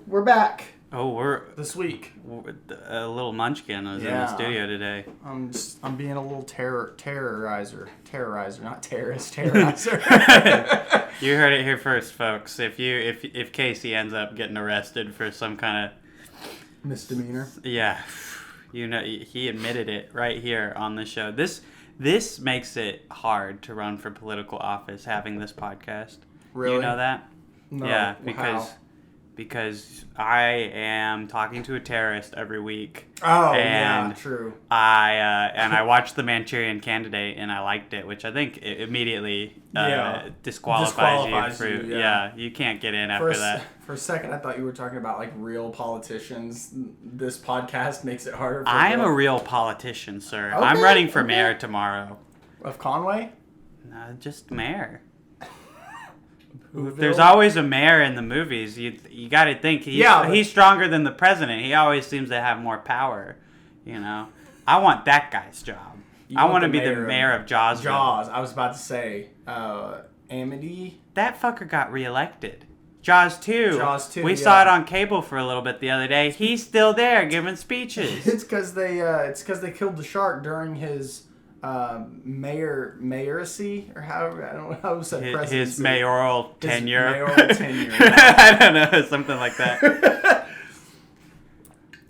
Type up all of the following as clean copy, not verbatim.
we're back. Oh, we're this week. A little munchkin was in the studio today. I'm being a little terrorizer, not terrorist, terrorizer. You heard it here first, folks. If Casey ends up getting arrested for some kind of misdemeanor, yeah, he admitted it right here on the show. This makes it hard to run for political office. Having this podcast, really, you know that? No. Yeah, How? Because I am talking to a terrorist every week. Oh, yeah, true. I watched The Manchurian Candidate and I liked it, which I think immediately disqualifies you. Yeah, you can't get in after that. For a second, I thought you were talking about like real politicians. This podcast makes it harder. I am a real politician, sir. Okay, I'm running for mayor tomorrow. Of Conway? No, just mayor. There's always a mayor in the movies. You got to think he's stronger than the president. He always seems to have more power. You know, I want that guy's job. I want to be the mayor of Jaws. I was about to say, Amity. That fucker got reelected. Jaws 2. We saw it on cable for a little bit the other day. He's still there giving speeches. It's because they killed the shark during his mayoracy, or however, I don't know how to say presidency. His mayoral tenure. Yeah. I don't know, something like that.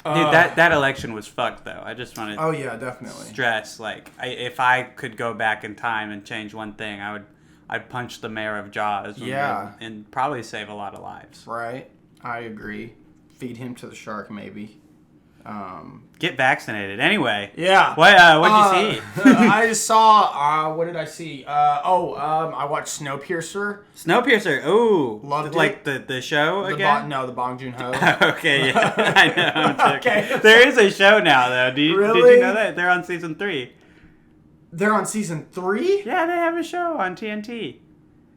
Dude, that election was fucked, though. I just want to definitely stress, like, if I could go back in time and change one thing, I'd punch the mayor of Jaws and probably save a lot of lives. Right. I agree. Feed him to the shark, maybe. Get vaccinated. Anyway. Yeah. What'd you see? I saw, what did I see? I watched Snowpiercer. Snowpiercer. Ooh. Loved it. Like the show again? The Bong Joon-ho. Okay, yeah. I know. Okay. There is a show now, though. Did you know that? They're on season 3. They're on season 3? Yeah, they have a show on TNT.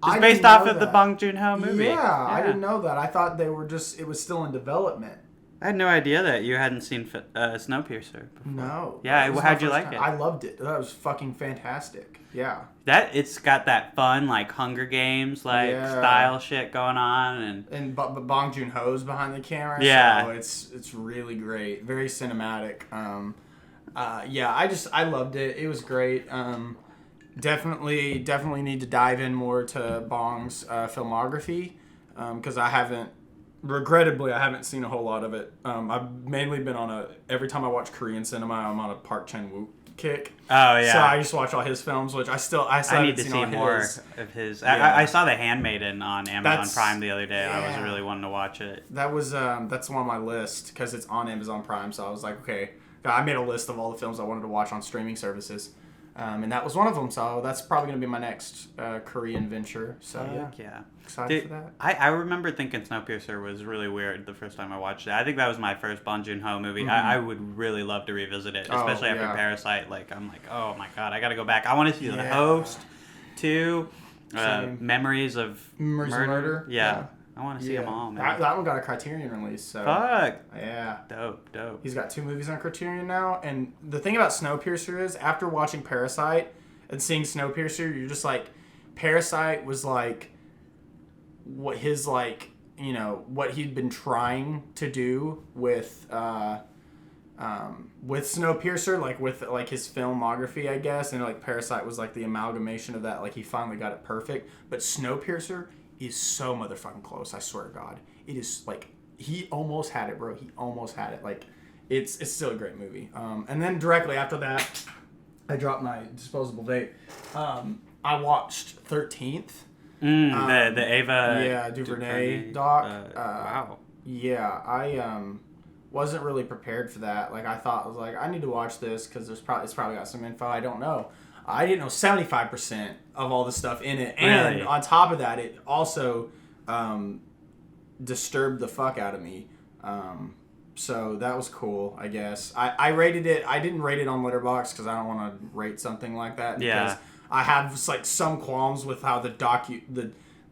It's based off of the Bong Joon-ho movie. Yeah, I didn't know that. I thought it was still in development. I had no idea that you hadn't seen Snowpiercer before. No. Yeah, how'd you like it? I loved it. That was fucking fantastic. Yeah. It's got that fun, like, Hunger Games, style shit going on. And Bong Joon-ho's behind the camera. Yeah. So it's really great. Very cinematic. I loved it. It was great. Definitely need to dive in more to Bong's filmography, because regrettably, I haven't seen a whole lot of it. I've mainly been every time I watch Korean cinema, I'm on a Park Chan-wook kick. Oh, yeah. So I just watch all his films, which I need to see more of his. Yeah. I saw The Handmaiden on Amazon Prime the other day. Yeah. I was really wanting to watch it. That's one on my list, because it's on Amazon Prime, so I was like, okay. I made a list of all the films I wanted to watch on streaming services. And that was one of them, so that's probably going to be my next Korean venture. So, yeah. Excited for that. I remember thinking Snowpiercer was really weird the first time I watched it. I think that was my first Bong Joon-ho movie. Mm-hmm. I would really love to revisit it, especially after Parasite. Like, I'm like, oh my god, I got to go back. I want to see The Host, too. Memories of Murder. Yeah. I want to see them all, man. That one got a Criterion release, so... Fuck! Yeah. Dope. He's got 2 movies on Criterion now, and the thing about Snowpiercer is, after watching Parasite and seeing Snowpiercer, you're just like... Parasite was like... what his, like... You know, what he'd been trying to do with Snowpiercer, like, with, like, his filmography, I guess, and, like, Parasite was, like, the amalgamation of that. Like, he finally got it perfect. But Snowpiercer... is so motherfucking close, I swear to God. It is, like, he almost had it, bro. He almost had it. Like, it's still a great movie. And then directly after that, I dropped my disposable vape. I watched 13th. The Ava... Yeah, DuVernay doc. Wow. Yeah, I wasn't really prepared for that. Like, I was I need to watch this because it's probably got some info I don't know. I didn't know 75% of all the stuff in it. And really? On top of that, it also disturbed the fuck out of me. So that was cool, I guess. I rated it. I didn't rate it on Letterboxd because I don't want to rate something like that. Because I have, like, some qualms with how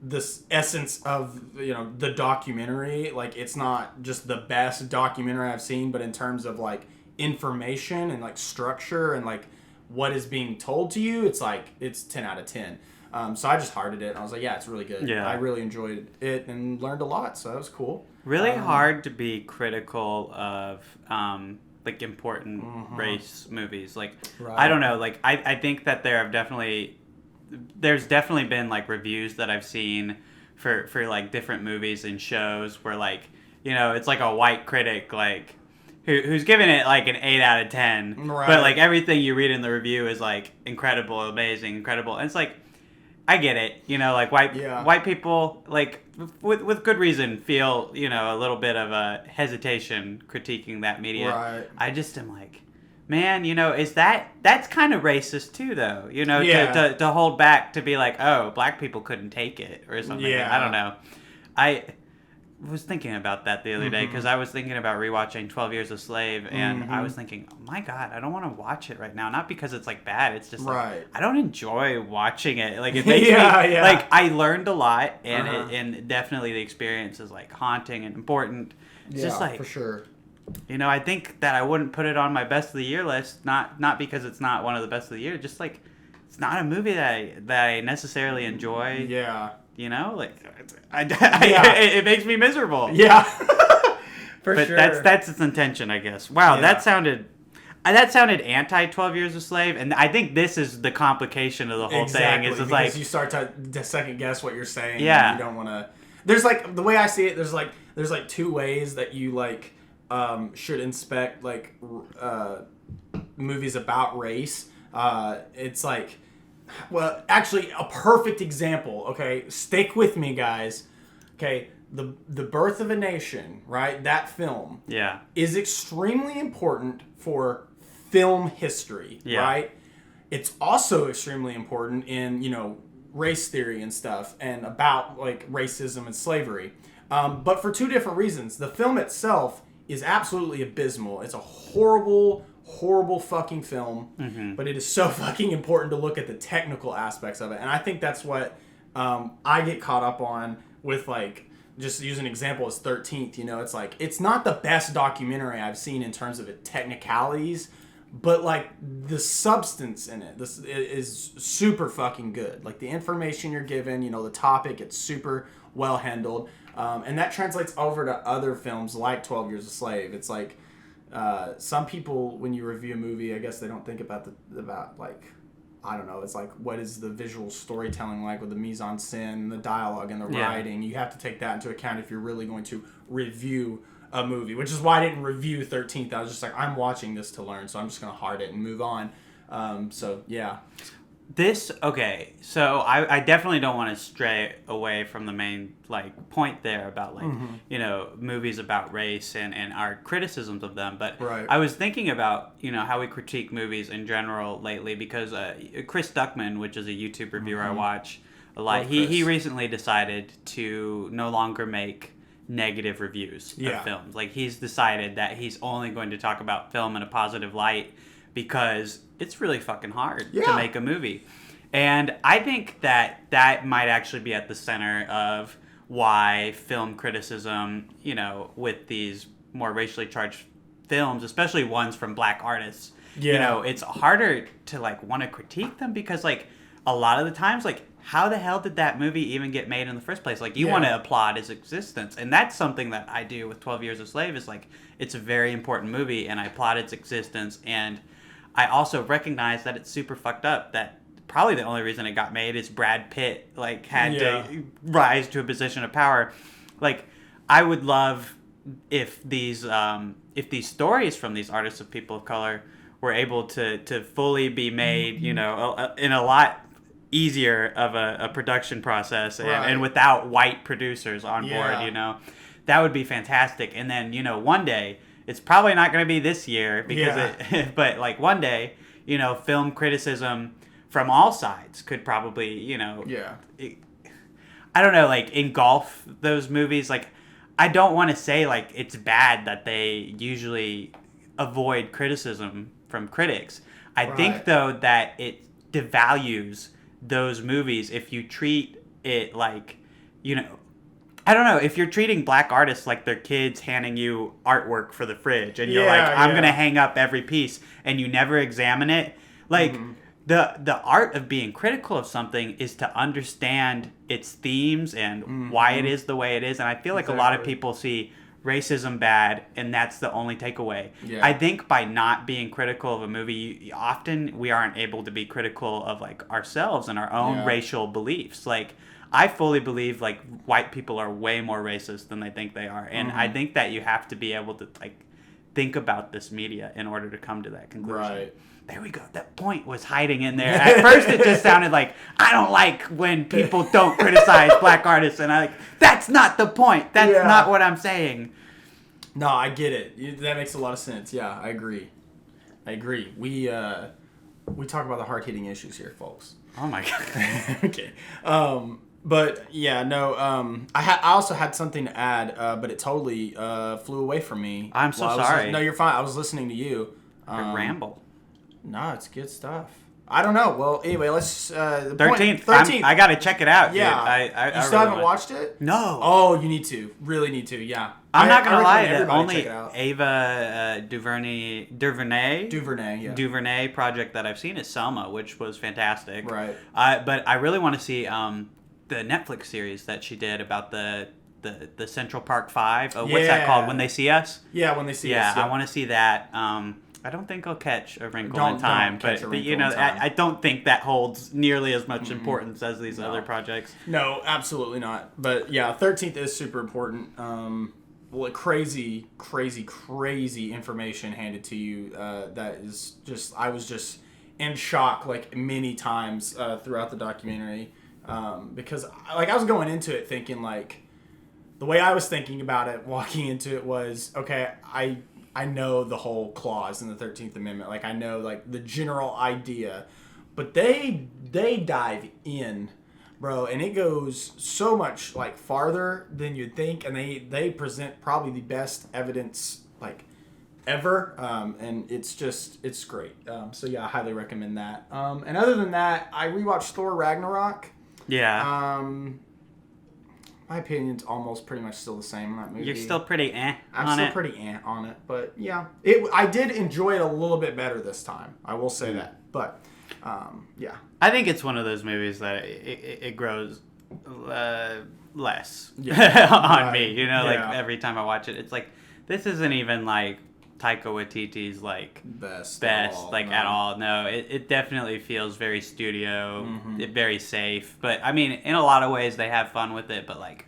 this essence of, you know, the documentary, like, it's not just the best documentary I've seen, but in terms of, like, information and, like, structure and, like, what is being told to you, it's 10 out of 10. So I just hearted it. And I was like, yeah, it's really good. Yeah. I really enjoyed it and learned a lot. So that was cool. Really hard to be critical of like important race movies. Like I don't know. Like I think that there's definitely been like reviews that I've seen for like different movies and shows where like, you know, it's like a white critic like who's giving it like an 8 out of 10, but like everything you read in the review is like incredible, amazing, incredible, and it's like I get it, you know, like white people like with good reason feel, you know, a little bit of a hesitation critiquing that media. Right. I just am like, man, you know, that's kind of racist too, though, you know, to hold back to be like, oh, black people couldn't take it or something. I don't know. I was thinking about that the other day because I was thinking about rewatching 12 Years a Slave, and I was thinking, oh my God, I don't want to watch it right now. Not because it's like bad, it's just like I don't enjoy watching it. Like it makes me like I learned a lot, and and definitely the experience is like haunting and important. It's just like for sure. You know, I think that I wouldn't put it on my best of the year list, not because it's not one of the best of the year, just like it's not a movie that I necessarily enjoy. Yeah. You know, like it makes me miserable. Yeah. But sure. That's its intention, I guess. Wow, that sounded anti 12 Years a Slave, and I think this is the complication of the whole thing. Is it's like you start to second guess what you're saying. Yeah. And you don't want to. There's like the way I see it. There's like two ways that you like should inspect like movies about race. It's like. Well, actually, a perfect example, okay? Stick with me, guys. Okay, the Birth of a Nation, right? That film is extremely important for film history, right? It's also extremely important in, you know, race theory and stuff and about, like, racism and slavery. But for two different reasons. The film itself is absolutely abysmal. It's a horrible fucking film, but it is so fucking important to look at the technical aspects of it. And I think that's what I get caught up on with, like, just use an example as 13th, you know, it's like, it's not the best documentary I've seen in terms of its technicalities, but, like, the substance in it is super fucking good. Like, the information you're given, you know, the topic, it's super well handled. And that translates over to other films like 12 Years a Slave. It's like, some people, when you review a movie, I guess they don't think about like, I don't know, it's like, what is the visual storytelling like with the mise en scène, the dialogue, and the writing? You have to take that into account if you're really going to review a movie, which is why I didn't review 13th. I was just like, I'm watching this to learn, so I'm just going to heart it and move on. So, yeah. So I definitely don't want to stray away from the main like point there about like you know, movies about race and our criticisms of them, but I was thinking about, you know, how we critique movies in general lately because Chris Duckman, which is a YouTube reviewer I watch a lot, he recently decided to no longer make negative reviews of films. Like he's decided that he's only going to talk about film in a positive light because it's really fucking hard to make a movie. And I think that might actually be at the center of why film criticism, you know, with these more racially charged films, especially ones from black artists, you know, it's harder to like want to critique them because like a lot of the times, like, how the hell did that movie even get made in the first place? Like, you want to applaud its existence. And that's something that I do with 12 Years a Slave is like, it's a very important movie and I applaud its existence. And I also recognize that it's super fucked up, that probably the only reason it got made is Brad Pitt like had to rise to a position of power. Like, I would love if these stories from these artists of people of color were able to fully be made, you know, in a lot easier of a production process and without white producers on board, you know. That would be fantastic. And then, you know, one day, it's probably not going to be this year because but like one day, you know, film criticism from all sides could probably, you know, I don't know, like engulf those movies. Like, I don't want to say like it's bad that they usually avoid criticism from critics. I think though that it devalues those movies if you treat it like, you know, I don't know, if you're treating black artists like they're kids handing you artwork for the fridge and you're like, I'm going to hang up every piece and you never examine it. Like, the art of being critical of something is to understand its themes and why it is the way it is. And I feel like a lot of people see racism bad, and that's the only takeaway. Yeah. I think by not being critical of a movie, often we aren't able to be critical of like ourselves and our own racial beliefs. Like, I fully believe like white people are way more racist than they think they are, and I think that you have to be able to like think about this media in order to come to that conclusion. Right. There we go. That point was hiding in there. At first, it just sounded like, I don't like when people don't criticize black artists. And I like, that's not the point. That's not what I'm saying. No, I get it. That makes a lot of sense. Yeah, I agree. We talk about the hard-hitting issues here, folks. Oh, my God. Okay. But, yeah, no, I also had something to add, but it totally flew away from me. I'm so sorry. No, you're fine. I was listening to you. Ramble. No, it's good stuff. I don't know. Well, anyway, let's... 13th. I got to check it out, yeah. dude. You still haven't watched it? No. Oh, you need to. Really need to, yeah. I'm not going to lie. That only Ava DuVernay project that I've seen is Selma, which was fantastic. Right. But I really want to see the Netflix series that she did about the Central Park 5. What's that called? When They See Us? Yeah, When They See Us. Yeah, I want to see that. I don't think I'll catch A Wrinkle in Time, but I don't think that holds nearly as much importance as these other projects. No, absolutely not. But yeah, 13th is super important. Crazy information handed to you. That is just, I was just in shock like many times throughout the documentary, because like I was going into it thinking like, the way I was thinking about it, walking into it was, okay, I know the whole clause in the 13th Amendment. Like, I know, like, the general idea. But they dive in, bro, and it goes so much, like, farther than you'd think. And they present probably the best evidence, like, ever. And it's great. So, yeah, I highly recommend that. And other than that, I rewatched Thor Ragnarok. Yeah. My opinion's almost pretty much still the same on that movie. You're still pretty I'm still pretty on it, but yeah. I did enjoy it a little bit better this time. I will say that. But, yeah. I think it's one of those movies that it grows less on me. You know, like every time I watch it, it's like, this isn't even like Taika Waititi's like best at all. No, it definitely feels very studio, very safe. But I mean, in a lot of ways, they have fun with it. But like,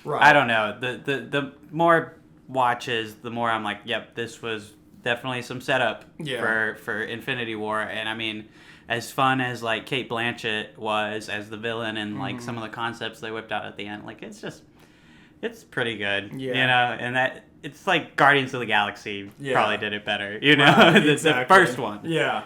I don't know. The more watches, the more I'm like, yep, this was definitely some setup for Infinity War. And I mean, as fun as like Cate Blanchett was as the villain and like some of the concepts they whipped out at the end, like it's pretty good. Yeah. You know, and that. It's like Guardians of the Galaxy probably did it better, you know, right, the first one. Yeah.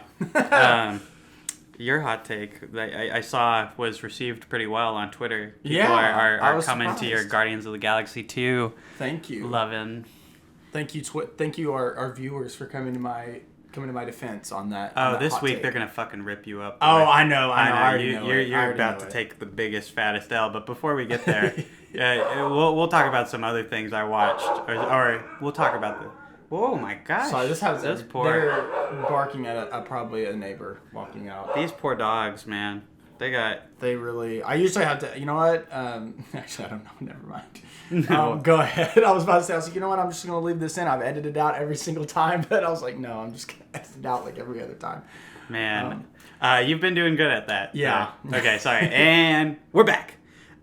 Your hot take that I saw was received pretty well on Twitter. People are coming surprised to your Guardians of the Galaxy 2. Thank you. Loving. Thank you our viewers for coming to my defense on that. Oh, this week they're gonna fucking rip you up. Boy. Oh, I know. You're about to take the biggest, fattest L. But before we get there, we'll talk about some other things I watched, or we'll talk about the. Oh my gosh! Sorry, they're barking at probably a neighbor walking out. These poor dogs, man. They really. I usually have to. You know what? Actually, I don't know. Never mind. Go ahead. I was about to say. I was like, you know what? I'm just gonna leave this in. I've edited it out every single time, but I was like, no, I'm just gonna edit it out like every other time. Man, you've been doing good at that. Yeah. Okay. Sorry. And we're back.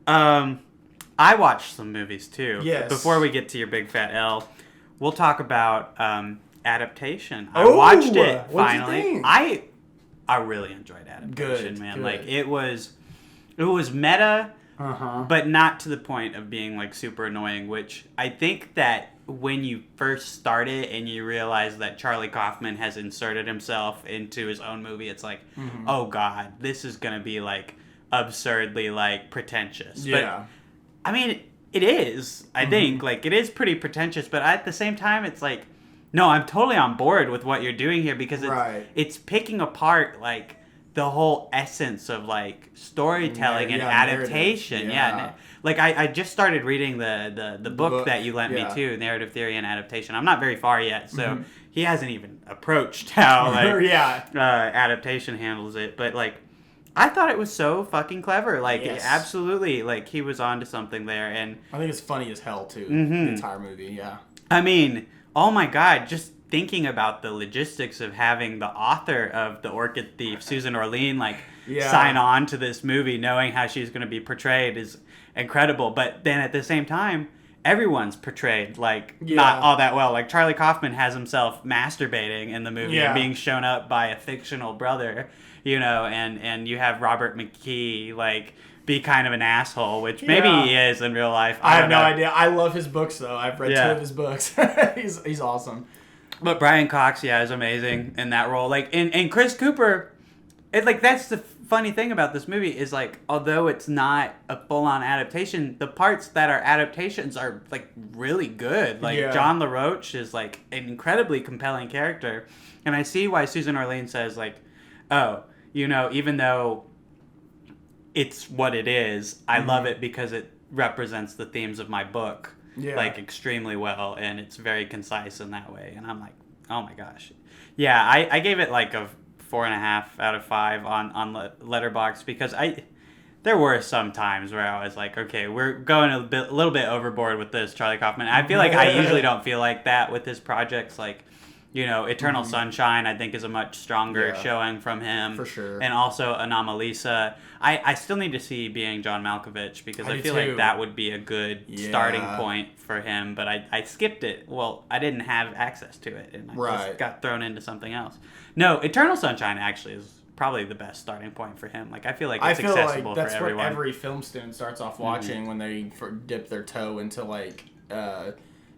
I watched some movies too. Yes. Before we get to your big fat L, we'll talk about adaptation. I watched it finally. What'd you think? I really enjoyed adaptation, man. Good. Like it was meta, but not to the point of being like super annoying. Which I think that when you first start it and you realize that Charlie Kaufman has inserted himself into his own movie, it's like, oh god, this is gonna be like absurdly like pretentious. Yeah. But I mean, it is. I think like it is pretty pretentious, but at the same time, it's like. No, I'm totally on board with what you're doing here because it's picking apart like the whole essence of like storytelling and adaptation. Yeah. Like I just started reading the book that you lent me too, Narrative Theory and Adaptation. I'm not very far yet, so he hasn't even approached how like adaptation handles it. But like I thought it was so fucking clever. Like absolutely, like he was onto something there, and I think it's funny as hell too. The entire movie, yeah. I mean, oh my god, just thinking about the logistics of having the author of The Orchid Thief, Susan Orlean, like sign on to this movie, knowing how she's going to be portrayed is incredible. But then at the same time, everyone's portrayed like not all that well. Like Charlie Kaufman has himself masturbating in the movie and being shown up by a fictional brother, you know, and you have Robert McKee like be kind of an asshole, which maybe he is in real life. I have no idea. I love his books though. I've read 2 of his books. He's awesome. But Brian Cox, is amazing in that role. Like, and Chris Cooper, that's the funny thing about this movie is, like, although it's not a full-on adaptation, the parts that are adaptations are, like, really good. Like, John LaRoche is, like, an incredibly compelling character. And I see why Susan Orlean says, like, oh, you know, even though it's what it is, I love it because it represents the themes of my book. Like extremely well, and it's very concise in that way. And I'm like, oh my gosh, I gave it like a 4.5 out of 5 on Letterboxd because there were some times where I was like, okay, we're going a little bit overboard with this Charlie Kaufman. I feel like I usually don't feel like that with his projects, like. You know, Eternal Sunshine, I think, is a much stronger showing from him. For sure. And also Anomalisa. I still need to see Being John Malkovich because I feel like that would be a good starting point for him. But I skipped it. Well, I didn't have access to it. And I just got thrown into something else. No, Eternal Sunshine actually is probably the best starting point for him. Like, I feel like it's accessible for everyone. I feel like that's what every film student starts off watching when they dip their toe into, like...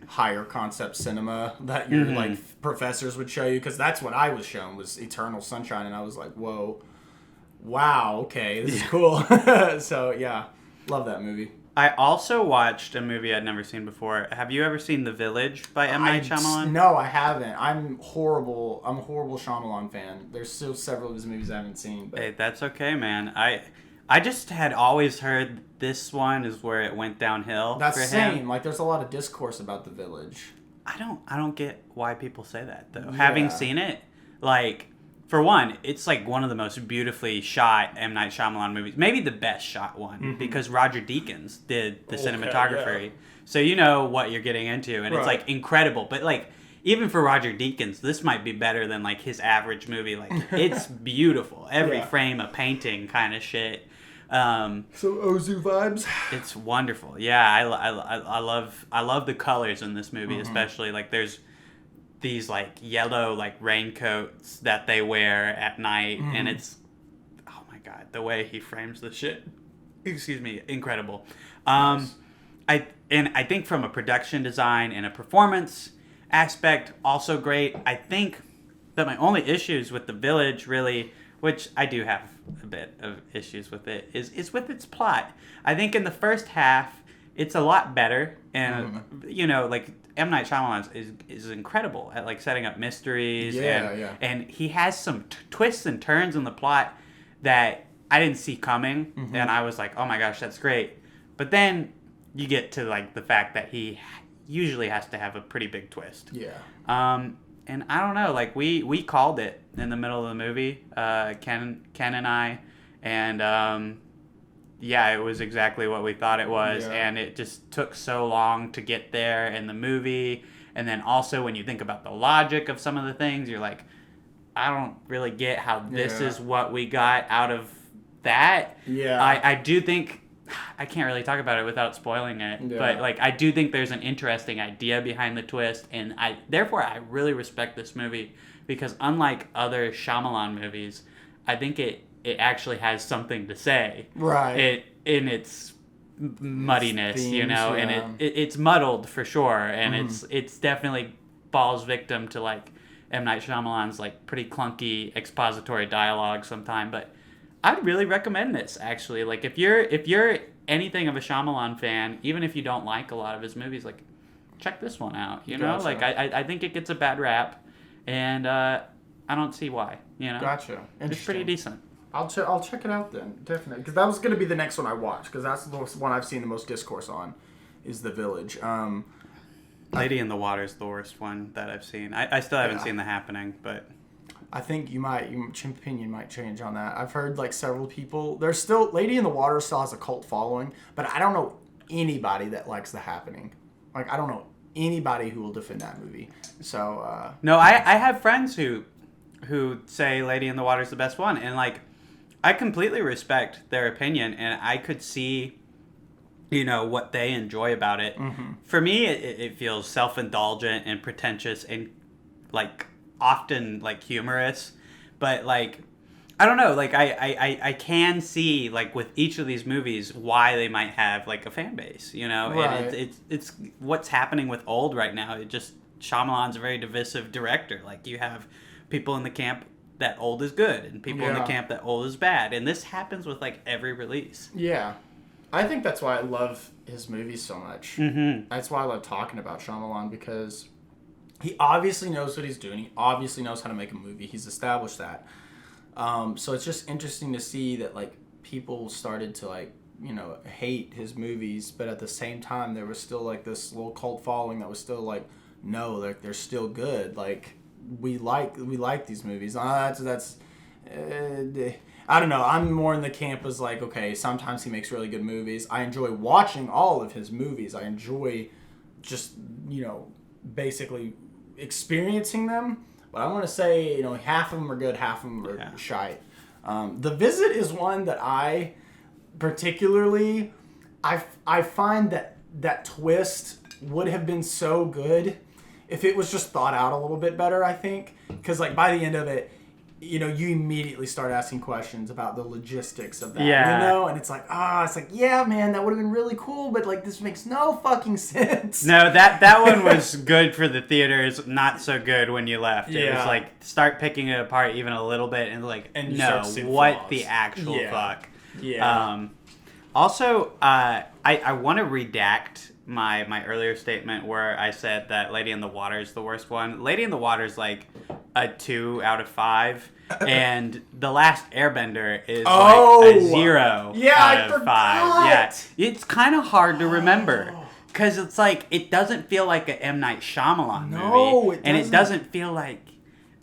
higher concept cinema that your like professors would show you, because that's what I was shown was Eternal Sunshine, and I was like, whoa, wow, okay, this is cool. So yeah, love that movie. I also watched a movie I'd never seen before. Have you ever seen The Village by M. Night Shyamalan? No, I haven't. I'm a horrible Shyamalan fan. There's still several of his movies I haven't seen. But... Hey, that's okay, man. I just had always heard this one is where it went downhill. That's for same. him. Like, there's a lot of discourse about The Village. I don't get why people say that though. Yeah. Having seen it, like, for one, it's like one of the most beautifully shot M. Night Shyamalan movies. Maybe the best shot one because Roger Deakins did the cinematography. Yeah. So you know what you're getting into, and it's like incredible. But like, even for Roger Deakins, this might be better than like his average movie. Like, it's beautiful. Every frame a painting kind of shit. So Ozu vibes. It's wonderful. Yeah, I love the colors in this movie, especially like there's these like yellow like raincoats that they wear at night, and it's oh my god, the way he frames the shit. Excuse me, incredible. Nice. I think from a production design and a performance aspect, also great. I think that my only issues with The Village really, which I do have a bit of issues with it, is with its plot. I think in the first half, it's a lot better. And, you know, like, M. Night Shyamalan is incredible at, like, setting up mysteries. And he has some twists and turns in the plot that I didn't see coming. And I was like, oh my gosh, that's great. But then you get to, like, the fact that he usually has to have a pretty big twist. Yeah. And I don't know, like, we called it in the middle of the movie, Ken and I, and it was exactly what we thought it was, and it just took so long to get there in the movie, and then also when you think about the logic of some of the things, you're like, I don't really get how this is what we got out of that. Yeah. I do think... I can't really talk about it without spoiling it, but like I do think there's an interesting idea behind the twist, and I really respect this movie because unlike other Shyamalan movies, I think it actually has something to say. Right. It in its muddiness, themes, you know, and it's muddled for sure, and it's definitely falls victim to like M. Night Shyamalan's like pretty clunky expository dialogue sometime, but I'd really recommend this, actually. Like, if you're anything of a Shyamalan fan, even if you don't like a lot of his movies, like, check this one out, you know? Gotcha. Like, I think it gets a bad rap, and I don't see why, you know? Gotcha. It's pretty decent. I'll check it out then, definitely. Because that was going to be the next one I watched, because that's the one I've seen the most discourse on, is The Village. Lady in the Water is the worst one that I've seen. I still haven't seen The Happening, but... I think your opinion might change on that. I've heard like several people. There's still Lady in the Water still has a cult following, but I don't know anybody that likes The Happening. Like I don't know anybody who will defend that movie. So no, I have friends who say Lady in the Water is the best one, and like I completely respect their opinion, and I could see, you know, what they enjoy about it. Mm-hmm. For me, it feels self-indulgent and pretentious and like often like humorous, but like I don't know, like I can see like with each of these movies why they might have like a fan base, you know, right. And it's what's happening with Old right now. It just Shyamalan's a very divisive director. Like you have people in the camp that Old is good and people in the camp that Old is bad, and this happens with like every release. Yeah, I think that's why I love his movies so much. Mm-hmm. That's why I love talking about Shyamalan, because he obviously knows what he's doing. He obviously knows how to make a movie. He's established that. So it's just interesting to see that like people started to like, you know, hate his movies, but at the same time there was still like this little cult following that was still like, no, they're still good. Like we like these movies. That's I don't know. I'm more in the camp as like, okay, sometimes he makes really good movies. I enjoy watching all of his movies. I enjoy just, you know, basically experiencing them, but I want to say, you know, half of them are good, half of them are shite. The Visit is one that I particularly, I find that twist would have been so good if it was just thought out a little bit better, I think, because like by the end of it, you know, you immediately start asking questions about the logistics of that, you know? And it's like, yeah, man, that would have been really cool, but, like, this makes no fucking sense. No, that one was good for the theaters, not so good when you left. Yeah. It was like, start picking it apart even a little bit and, like, and no, what the actual fuck. Yeah. Also, I want to redact my earlier statement where I said that Lady in the Water is the worst one. Lady in the Water is like a 2 out of 5, and The Last Airbender is like a 0 out of 5. Yeah, it's kind of hard to remember because it's like it doesn't feel like an M. Night Shyamalan movie, and it doesn't feel like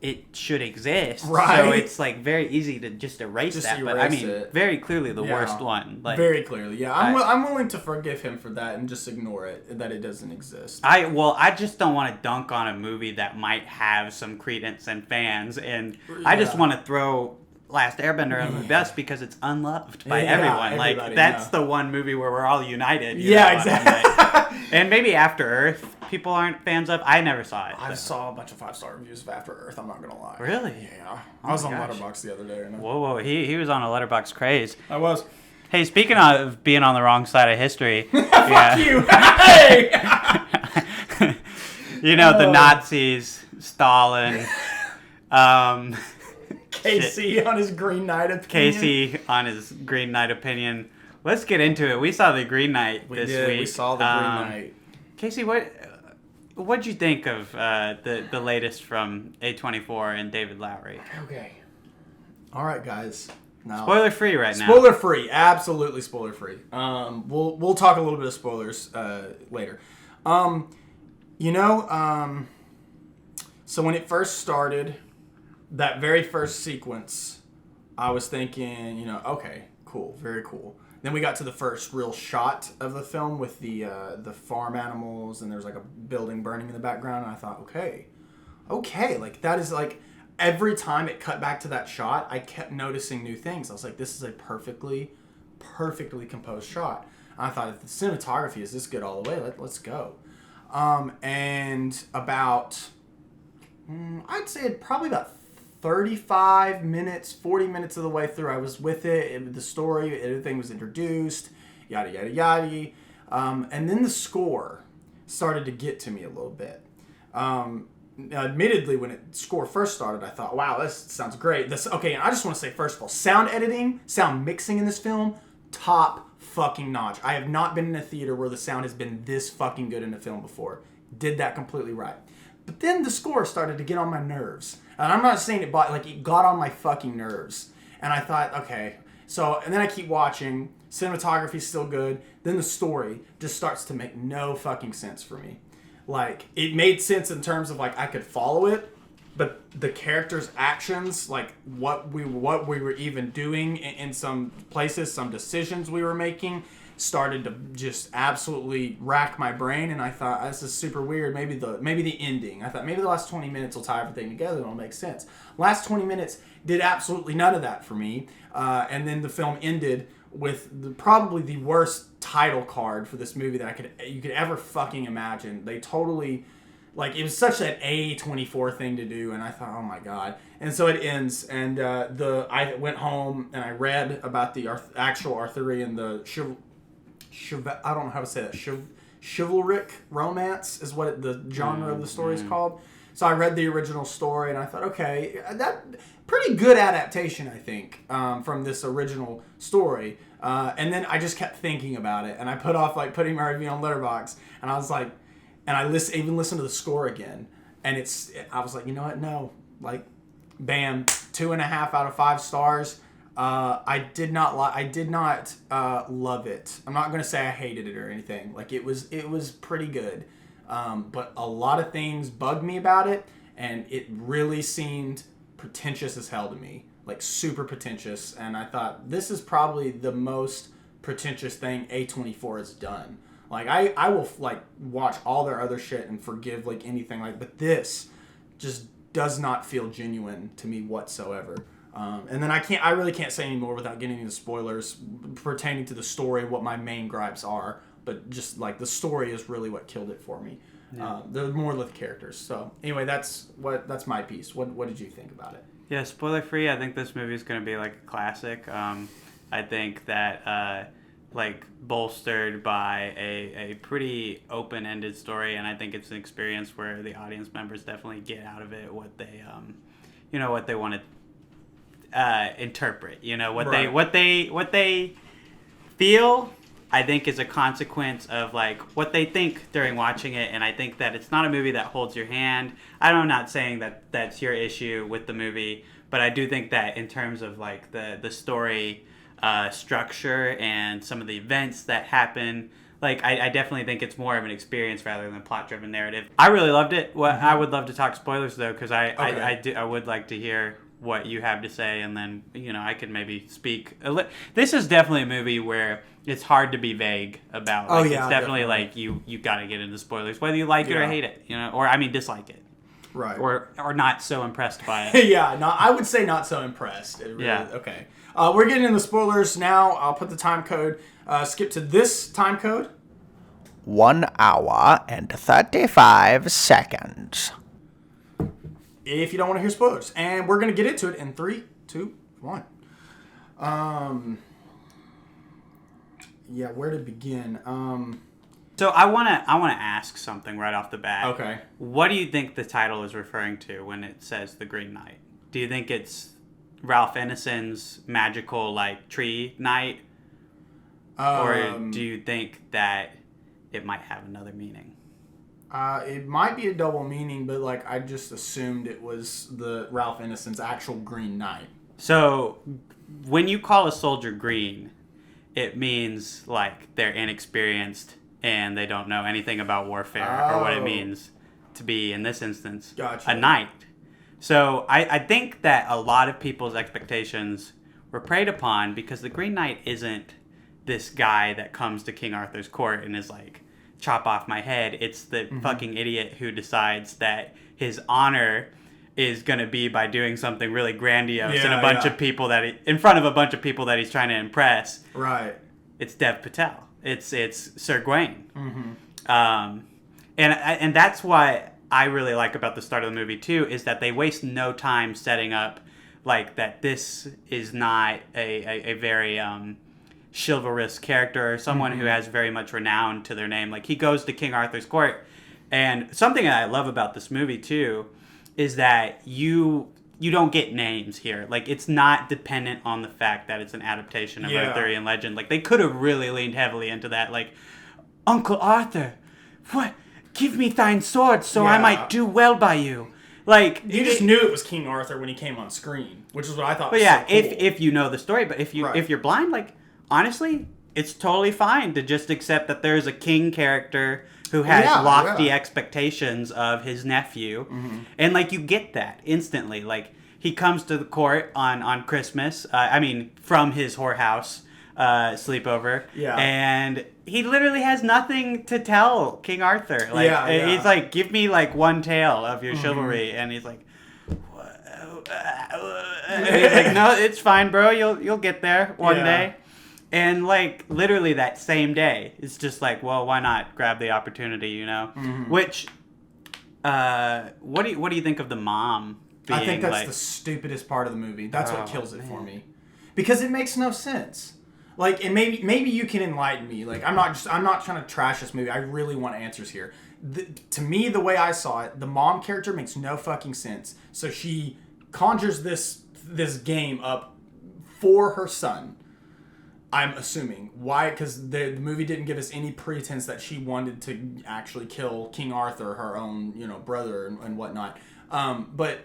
it should exist. Right. So it's like very easy to just erase that. But I mean, very clearly the worst one. Like, very clearly, yeah. I'm willing to forgive him for that and just ignore it, that it doesn't exist. I just don't want to dunk on a movie that might have some credence and fans, and I just want to throw Last Airbender on the best because it's unloved by everyone. Like that's the one movie where we're all united. You know, exactly. And maybe After Earth, people aren't fans of. I never saw it. I saw a bunch of 5-star reviews of After Earth. I'm not gonna lie. Really? Yeah. I was on Letterboxd the other day. You know? Whoa! He was on a Letterboxd craze. I was. Hey, speaking of being on the wrong side of history, fuck you! Hey. You know the Nazis, Stalin. Casey on his Green Knight opinion. Let's get into it. We saw the Green Knight this week. We saw the Green Knight. Casey, what'd you think of the latest from A24 and David Lowery? Okay. All right, guys. Now, spoiler free right now. Spoiler free, absolutely spoiler free. We'll talk a little bit of spoilers later. So when it first started, that very first sequence, I was thinking, okay, cool, very cool. Then we got to the first real shot of the film with the farm animals, and there's like a building burning in the background, and I thought, okay, like that is like every time it cut back to that shot, I kept noticing new things. I was like, this is a perfectly composed shot. And I thought, if the cinematography is this good all the way, let's go. And about, I'd say probably about 35 minutes, 40 minutes of the way through, I was with it. The story, everything was introduced, yada, yada, yada. And then the score started to get to me a little bit. Admittedly, when score first started, I thought, wow, this sounds great. And I just want to say, first of all, sound editing, sound mixing in this film, top fucking notch. I have not been in a theater where the sound has been this fucking good in a film before. Did that completely right. But then the score started to get on my nerves. And I'm not saying it got on my fucking nerves. And I thought, okay. So, and then I keep watching. Cinematography's still good. Then the story just starts to make no fucking sense for me. Like, it made sense in terms of, like, I could follow it, but the characters' actions, like, what we were even doing in some places, some decisions we were making, started to just absolutely rack my brain. And I thought, this is super weird. Maybe the ending. I thought maybe the last 20 minutes will tie everything together and it'll make sense. Last 20 minutes did absolutely none of that for me. And then the film ended with probably the worst title card for this movie that you could ever fucking imagine. They totally, like, it was such an A24 thing to do, and I thought, oh my god. And so it ends, and I went home and I read about the actual Arthurian, the I don't know how to say that, chivalric romance is what the genre of the story is called. So I read the original story, and I thought, okay, that pretty good adaptation, I think, from this original story. And then I just kept thinking about it, and I put off, like, putting my review on Letterboxd, and I was like, and I even listened to the score again, and I was like, you know what, no, like, bam, 2.5 out of 5 stars. I did not love it. I'm not going to say I hated it or anything. Like, it was pretty good. But a lot of things bugged me about it, and it really seemed pretentious as hell to me. Like, super pretentious. And I thought, this is probably the most pretentious thing A24 has done. Like, I will, like, watch all their other shit and forgive, like, anything like, but this just does not feel genuine to me whatsoever. And then I really can't say any more without getting into spoilers pertaining to the story, what my main gripes are. But just, like, the story is really what killed it for me. Yeah. They're more with the characters. So anyway, that's my piece. What did you think about it? Yeah, spoiler free. I think this movie is going to be like a classic. I think that like bolstered by a pretty open-ended story, and I think it's an experience where the audience members definitely get out of it what they what they want to interpret. What they feel, I think, is a consequence of, like, what they think during watching it. And I think that it's not a movie that holds your hand. I'm not saying that that's your issue with the movie, but I do think that in terms of, like, the story structure and some of the events that happen, like, I definitely think it's more of an experience rather than a plot-driven narrative. I really loved it. I would love to talk spoilers, though, because I would like to hear what you have to say, and then, I could maybe speak. This is definitely a movie where it's hard to be vague about. Like, it's definitely like you got to get into spoilers, whether you like it or hate it, or dislike it, right? Or not so impressed by it. Yeah, no, I would say not so impressed. Really, yeah. Okay, we're getting into spoilers now. I'll put the time code. Skip to this time code. 1 hour and 35 seconds. If you don't want to hear spoilers. And we're going to get into it in 3, 2, 1. Yeah, where to begin? So I want to ask something right off the bat. Okay. What do you think the title is referring to when it says The Green Knight? Do you think it's Ralph Ineson's magical, like, tree knight? Or do you think that it might have another meaning? It might be a double meaning, but, like, I just assumed it was the Ralph Ineson's actual Green Knight. So, when you call a soldier green, it means, like, they're inexperienced and they don't know anything about warfare or what it means to be, in this instance, a knight. So, I think that a lot of people's expectations were preyed upon because the Green Knight isn't this guy that comes to King Arthur's court and is like, chop off my head. It's the fucking idiot who decides that his honor is going to be by doing something really grandiose in in front of a bunch of people that he's trying to impress. Right. It's Dev Patel. It's Sir Gawain. And that's what I really like about the start of the movie too, is that they waste no time setting up, like, that this is not a very chivalrous character or someone who has very much renown to their name. Like, he goes to King Arthur's court, and something that I love about this movie too is that you don't get names here. Like, it's not dependent on the fact that it's an adaptation of Arthurian legend. Like, they could have really leaned heavily into that, like, Uncle Arthur, what? Give me thine sword so I might do well by you. Like you just knew it was King Arthur when he came on screen, which is what I thought. But was yeah, so cool. if you know the story, but if you're blind, like honestly, it's totally fine to just accept that there's a king character who has lofty expectations of his nephew, and like you get that instantly. Like he comes to the court on Christmas. From his whorehouse sleepover. Yeah. And he literally has nothing to tell King Arthur. Like he's like, give me like one tale of your chivalry, and he's like, and he's like, no, it's fine, bro. You'll get there one day. And like literally that same day, it's just like, well, why not grab the opportunity, you know? Which, what do you think of the mom? I think that's the stupidest part of the movie. That's what kills it for me, because it makes no sense. Like, and maybe you can enlighten me. Like, I'm not trying to trash this movie. I really want answers here. To me, the way I saw it, the mom character makes no fucking sense. So she conjures this game up for her son. I'm assuming. Why? Because the movie didn't give us any pretense that she wanted to actually kill King Arthur, her own, brother and whatnot. But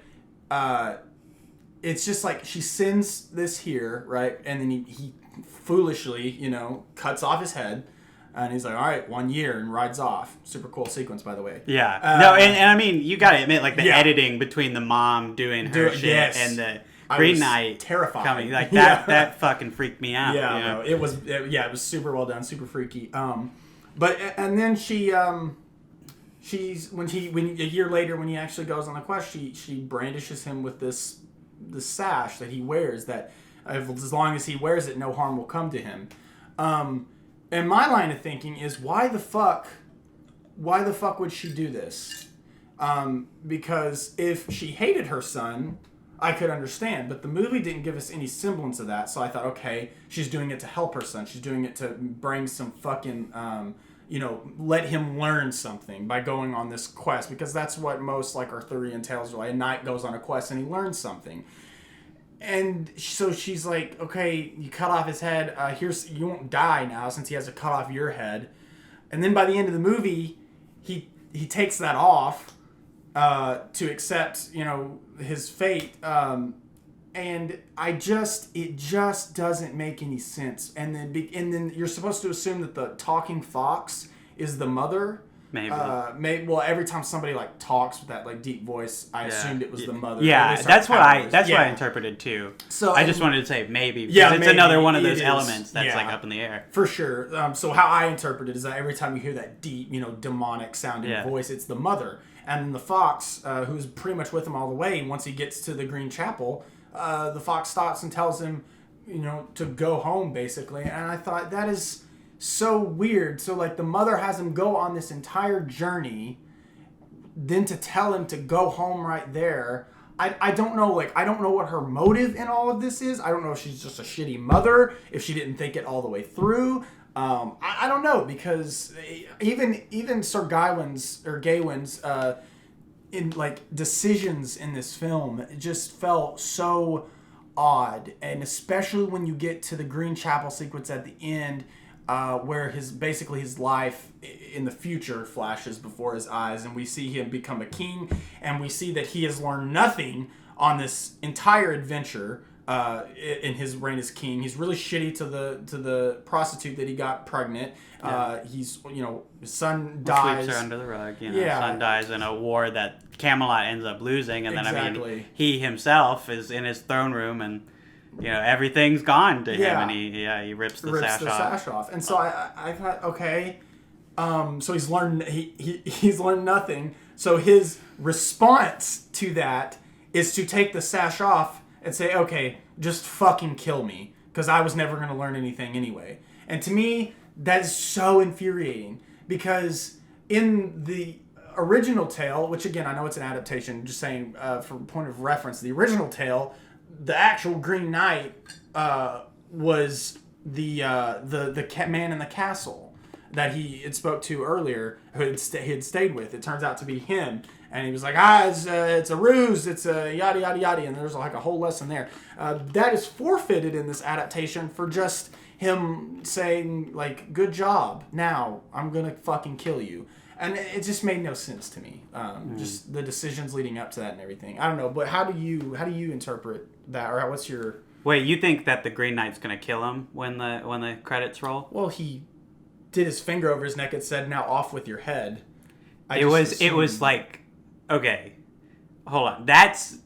it's just like she sends this here, right? And then he foolishly, cuts off his head. And he's like, all right, 1 year, and rides off. Super cool sequence, by the way. Yeah. No, and I mean, you got to admit, like, the editing between the mom doing her shit and the Green Knight terrifying. Coming. Like, that fucking freaked me out. Yeah, no, it was super well done, super freaky. But then she's when a year later, when he actually goes on the quest, she brandishes him with this sash that he wears, that as long as he wears it, no harm will come to him. And my line of thinking is, why the fuck would she do this? Because if she hated her son, I could understand. But the movie didn't give us any semblance of that. So I thought, okay, she's doing it to help her son. She's doing it to bring some fucking, let him learn something by going on this quest. Because that's what most, like, Arthurian tales are like. A knight goes on a quest and he learns something. And so she's like, okay, you cut off his head. You won't die now since he has to cut off your head. And then by the end of the movie, he takes that off to accept, his fate. And it just doesn't make any sense. And then you're supposed to assume that the talking fox is the mother. Maybe. Well, every time somebody like talks with that like deep voice, I assumed it was the mother. Yeah, that's what I interpreted too. So I just wanted to say maybe because it's another one of those elements that's like up in the air. For sure. So how I interpret it is that every time you hear that deep, demonic sounding voice, it's the mother. And then the fox, who's pretty much with him all the way, once he gets to the Green Chapel, the fox stops and tells him, to go home basically. And I thought that is so weird. So like the mother has him go on this entire journey, then to tell him to go home right there. I don't know, like, I don't know what her motive in all of this is. I don't know if she's just a shitty mother, if she didn't think it all the way through. I don't know, because even Sir Gawain's in like decisions in this film, it just felt so odd. And especially when you get to the Green Chapel sequence at the end, where his life in the future flashes before his eyes, and we see him become a king, and we see that he has learned nothing on this entire adventure in his reign as king. He's really shitty to the prostitute that he got pregnant. He's his son dies. Sweeps her under the rug. His son dies in a war that Camelot ends up losing, and then he himself is in his throne room and. Everything's gone to him, and he rips the sash off. And so I thought, okay, so he's learned he's learned nothing. So his response to that is to take the sash off and say, okay, just fucking kill me, because I was never going to learn anything anyway. And to me, that is so infuriating, because in the original tale, which again, I know it's an adaptation, just saying for point of reference, the original tale, the actual Green Knight was the man in the castle that he had spoke to earlier, who he had stayed with. It turns out to be him, and he was like, it's a ruse, it's a yada yada yada, and there's like a whole lesson there. That is forfeited in this adaptation for just him saying like, good job, now I'm gonna fucking kill you. And it just made no sense to me. Just the decisions leading up to that and everything. I don't know, but how do you interpret that, or what's your? Wait, you think that the Green Knight's gonna kill him when the credits roll? Well, he did his finger over his neck and said, "Now off with your head." It was like, okay, hold on. That's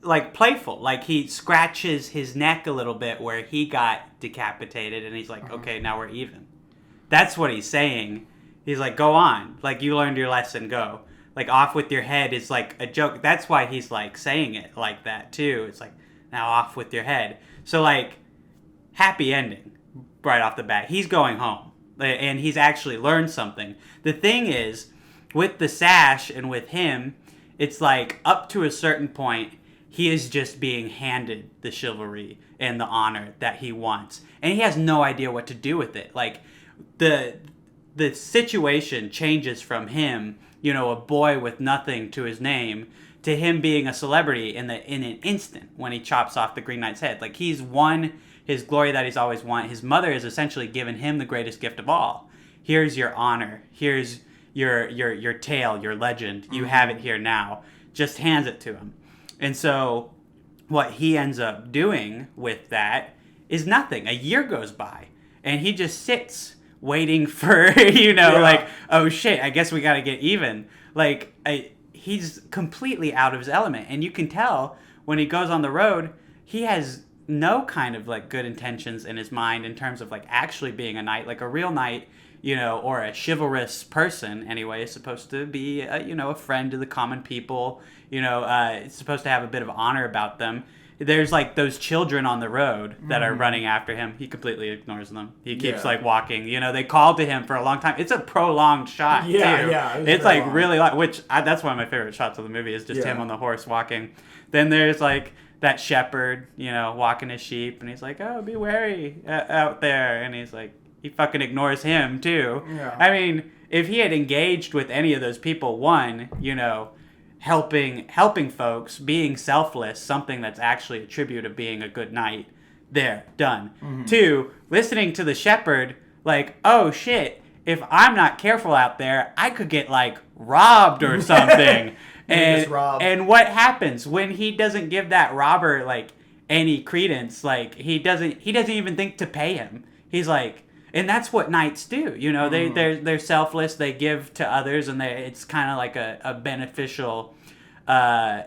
like playful. Like he scratches his neck a little bit where he got decapitated, and he's like, okay, now we're even. That's what he's saying. He's like, go on. Like, you learned your lesson, go. Like, off with your head is like a joke. That's why he's like saying it like that too. It's like, now off with your head. So like, happy ending right off the bat. He's going home. And he's actually learned something. The thing is, with the sash and with him, it's like up to a certain point, he is just being handed the chivalry and the honor that he wants. And he has no idea what to do with it. Like, the situation changes from him, you know, a boy with nothing to his name, to him being a celebrity in an instant when he chops off the Green Knight's head. Like, he's won his glory that he's always wanted. His mother has essentially given him the greatest gift of all. Here's your honor. Here's your tale, your legend. You have it here now. Just hands it to him. And so what he ends up doing with that is nothing. A year goes by, and he just sits waiting for, like, oh shit, I guess we got to get even. Like, he's completely out of his element. And you can tell when he goes on the road, he has no kind of, like, good intentions in his mind in terms of, like, actually being a knight. Like, a real knight, or a chivalrous person, anyway, is supposed to be, a friend to the common people. It's supposed to have a bit of honor about them. There's, like, those children on the road that are running after him. He completely ignores them. He keeps, like, walking. They called to him for a long time. It's a prolonged shot, too. Yeah. It's like, long. Really long, that's one of my favorite shots of the movie, is just him on the horse walking. Then there's, like, that shepherd, walking his sheep, and he's like, oh, be wary out there. And he's like, he fucking ignores him, too. Yeah. I mean, if he had engaged with any of those people, helping folks, being selfless, something that's actually a tribute of being a good knight, there, done. Mm-hmm. 2, listening to the shepherd, like, oh shit, if I'm not careful out there, I could get, like, robbed or something. And what happens when he doesn't give that robber, like, any credence? Like, he doesn't even think to pay him. He's like, and that's what knights do, they're selfless, they give to others, and it's kind of like a beneficial, a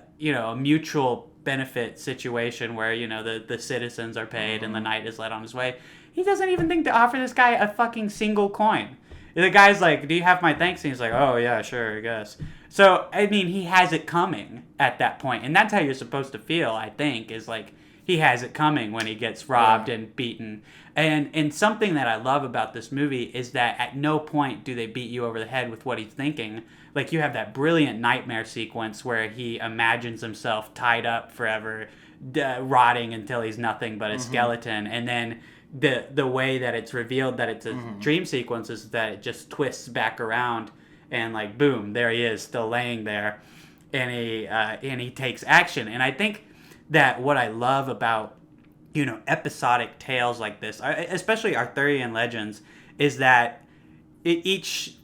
mutual benefit situation where, the citizens are paid and the knight is led on his way. He doesn't even think to offer this guy a fucking single coin. The guy's like, do you have my thanks? And he's like, oh yeah, sure, I guess. So, I mean, he has it coming at that point, and that's how you're supposed to feel, I think, is like, he has it coming when he gets robbed and beaten. And something that I love about this movie is that at no point do they beat you over the head with what he's thinking. Like, you have that brilliant nightmare sequence where he imagines himself tied up forever, rotting until he's nothing but a skeleton. And then the way that it's revealed that it's a dream sequence is that it just twists back around and, like, boom, there he is, still laying there. And he takes action. And I think that what I love about, episodic tales like this, especially Arthurian legends, is that each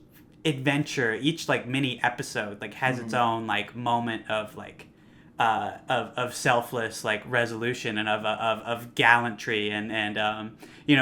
adventure, each, like, mini episode, like, has its own, like, moment of, like, of selfless, like, resolution and of gallantry and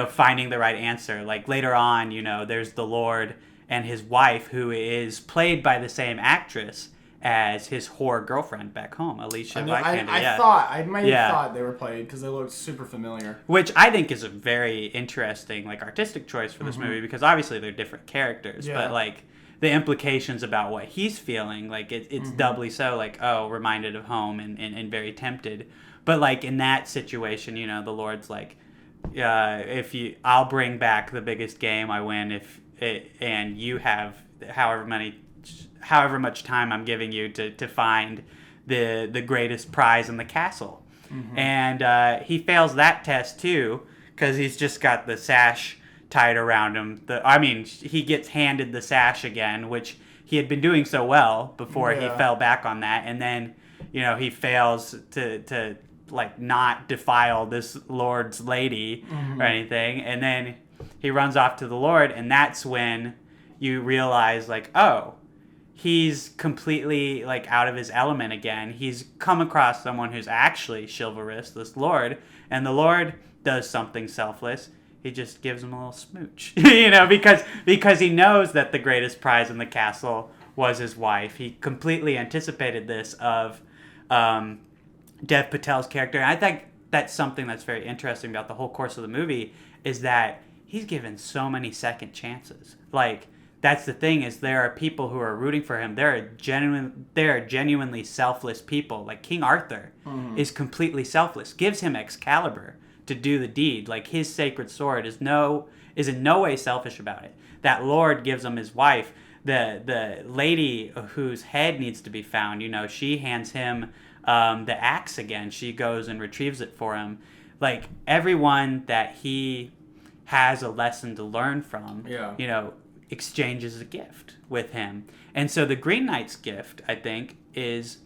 finding the right answer. Like, later on, there's the Lord and his wife, who is played by the same actress as his whore girlfriend back home, Alicia Vikander. I might have thought they were played because they looked super familiar. Which I think is a very interesting, like, artistic choice for this movie, because obviously they're different characters, but, like, the implications about what he's feeling, like, it's doubly so, like, oh, reminded of home and very tempted. But, like, in that situation, the Lord's like, I'll bring back the biggest game I win and you have however much time I'm giving you to find the greatest prize in the castle. And he fails that test too, because he's just got the sash tied around him. He gets handed the sash again, which he had been doing so well before he fell back on that. And then, he fails to like, not defile this Lord's lady or anything. And then he runs off to the Lord, and that's when you realize like, oh, he's completely like out of his element again. He's come across someone who's actually chivalrous, this lord, and the lord does something selfless. He just gives him a little smooch, because he knows that the greatest prize in the castle was his wife. He completely anticipated this of Dev Patel's character. And I think that's something that's very interesting about the whole course of the movie is that he's given so many second chances. Like, that's the thing is there are people who are rooting for him. There are genuinely selfless people. Like King Arthur is completely selfless. Gives him Excalibur to do the deed. Like his sacred sword is in no way selfish about it. That lord gives him his wife. The lady whose head needs to be found, she hands him the axe again. She goes and retrieves it for him. Like everyone that he has a lesson to learn from, exchanges a gift with him. And so the Green Knight's gift, I think, is,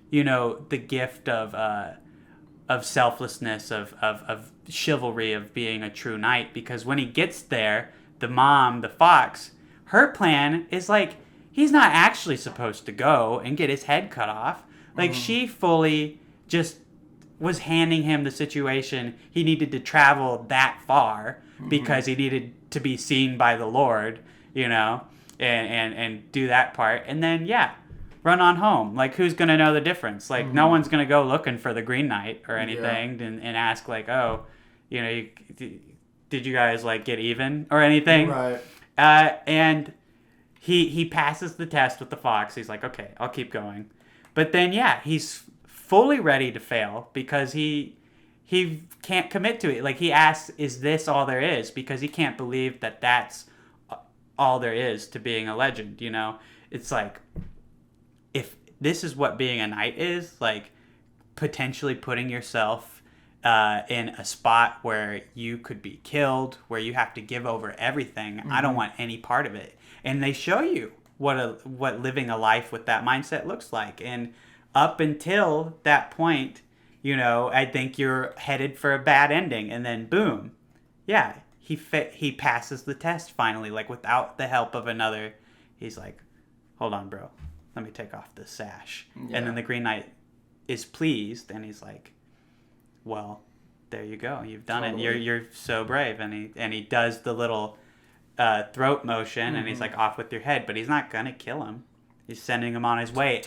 the gift of selflessness, of chivalry, of being a true knight. Because when he gets there, the mom, the fox, her plan is like, he's not actually supposed to go and get his head cut off. Like she fully just was handing him the situation. He needed to travel that far because he needed to be seen by the Lord, and do that part. And then, run on home. Like, who's going to know the difference? Like, no one's going to go looking for the Green Knight or anything and ask, like, oh, did you guys, like, get even or anything? Right. And he passes the test with the fox. He's like, okay, I'll keep going. But then, he's fully ready to fail because he can't commit to it. Like, he asks, is this all there is? Because he can't believe that that's all there is to being a legend, It's like, if this is what being a knight is, like, potentially putting yourself in a spot where you could be killed, where you have to give over everything. I don't want any part of it. And they show you what living a life with that mindset looks like. And up until that point, I think you're headed for a bad ending. And then boom, he passes the test finally, like without the help of another. He's like, hold on, bro, let me take off this sash. And then the Green Knight is pleased, and he's like, well, there you go, you've done it. You're so brave. And he does the little throat motion, and he's like, off with your head. But he's not gonna kill him. He's sending him on his way. I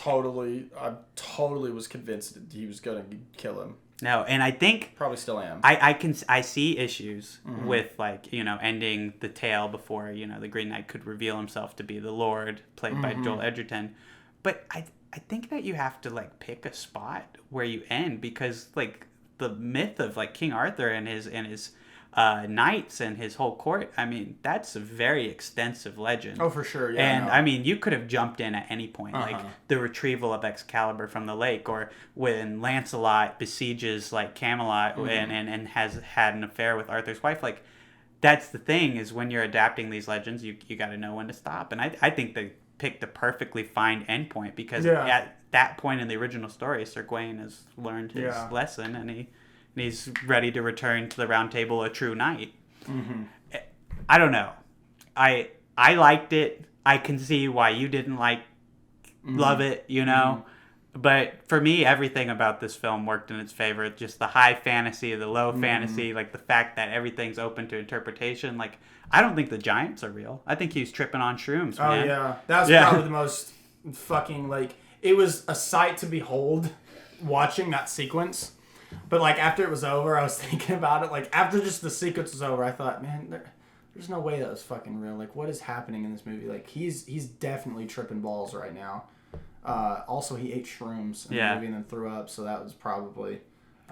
totally was convinced that he was gonna kill him. No, and I think probably still am. I see issues with, like, ending the tale before the Green Knight could reveal himself to be the Lord, played by Joel Edgerton. But I think that you have to, like, pick a spot where you end, because, like, the myth of, like, King Arthur and his knights and his whole court, I mean, that's a very extensive legend. Oh, for sure, yeah. And, I mean, you could have jumped in at any point, like the retrieval of Excalibur from the lake, or when Lancelot besieges, like, Camelot and has had an affair with Arthur's wife. Like, that's the thing, is when you're adapting these legends, you got to know when to stop. And I think they picked a perfectly fine endpoint, because at that point in the original story, Sir Gawain has learned his lesson, and he's ready to return to the Round Table a true knight. I don't know. I liked it. I can see why you didn't love it, But for me, everything about this film worked in its favor. Just the high fantasy, the low fantasy, like the fact that everything's open to interpretation. Like, I don't think the giants are real. I think he's tripping on shrooms, man. Oh, yeah. That was probably the most fucking, like, it was a sight to behold watching that sequence. But, like, after it was over, I was thinking about it. Like, after just the sequence was over, I thought, man, there's no way that was fucking real. Like, what is happening in this movie? Like, he's definitely tripping balls right now. Also, he ate shrooms in the movie and then threw up, so that was probably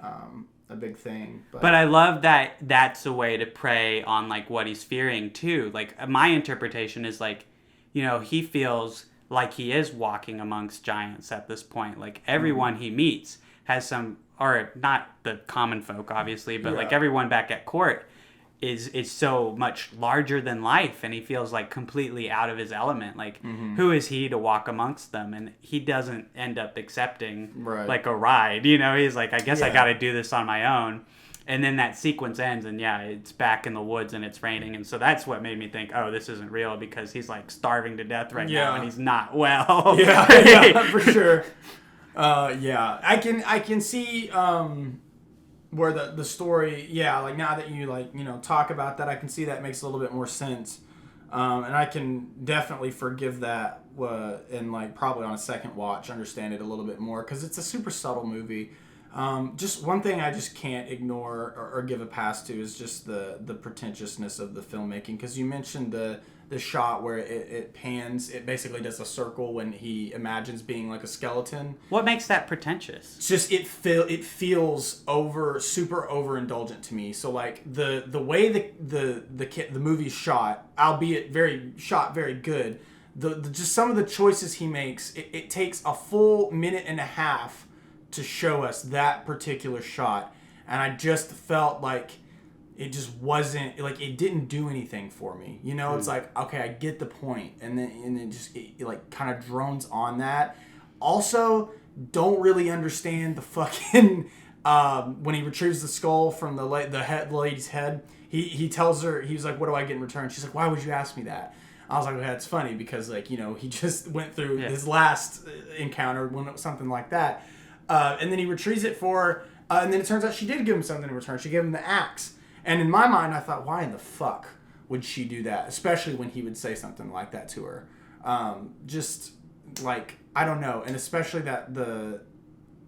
a big thing. But I love that that's a way to prey on, like, what he's fearing, too. Like, my interpretation is, like, he feels like he is walking amongst giants at this point. Like, everyone he meets has some... or not the common folk, obviously, but like everyone back at court is so much larger than life, and he feels like completely out of his element. Like, who is he to walk amongst them? And he doesn't end up accepting like a ride. He's like, I guess I got to do this on my own. And then that sequence ends, and it's back in the woods and it's raining, and so that's what made me think, oh, this isn't real, because he's like starving to death right now, and he's not well. Yeah, for sure. I can see where the story, like now that you talk about that, I can see that makes a little bit more sense, and I can definitely forgive that, and like probably on a second watch understand it a little bit more, because it's a super subtle movie. Just one thing I just can't ignore or give a pass to is just the pretentiousness of the filmmaking, because you mentioned the shot where it pans, it basically does a circle when he imagines being like a skeleton. What makes that pretentious? It's just it feels super overindulgent to me. So like the way the movie's shot, albeit very good, the just some of the choices he makes, it takes a full minute and a half to show us that particular shot, and I just felt like it just wasn't, like, it didn't do anything for me. It's like, okay, I get the point, and then it like kind of drones on that. Also, don't really understand the fucking when he retrieves the skull from the lady's head. He tells her, he's like, what do I get in return? She's like, why would you ask me that? I was like, well, that's funny, because like, he just went through his last encounter when it was something like that. And then he retrieves it for her, and then it turns out she did give him something in return. She gave him the axe. And in my mind, I thought, why in the fuck would she do that? Especially when he would say something like that to her. Just, like, I don't know. And especially that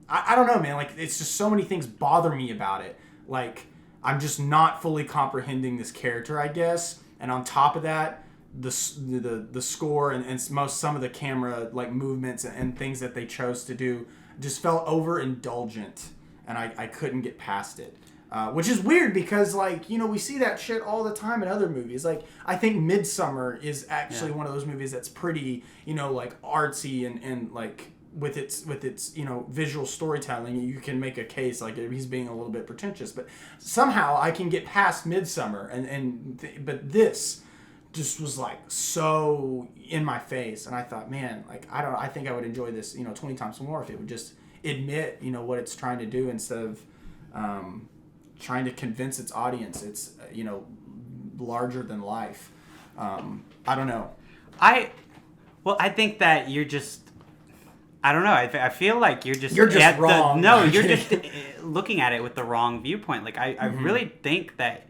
I don't know, man. Like, it's just so many things bother me about it. Like, I'm just not fully comprehending this character, I guess. And on top of that, the score and some of the camera, like, movements and things that they chose to do just felt overindulgent, and I couldn't get past it. Which is weird, because, like, we see that shit all the time in other movies. Like, I think Midsommar is actually one of those movies that's pretty, like, artsy and like, with its visual storytelling, you can make a case, like, he's being a little bit pretentious. But somehow I can get past Midsommar, but this just was like so in my face, and I thought, man, like, I think I would enjoy this 20 times more if it would just admit what it's trying to do, instead of trying to convince its audience it's larger than life. I don't know. I think that you're just, I don't know, I feel like you're just wrong. You're just looking at it with the wrong viewpoint. Like, I really think that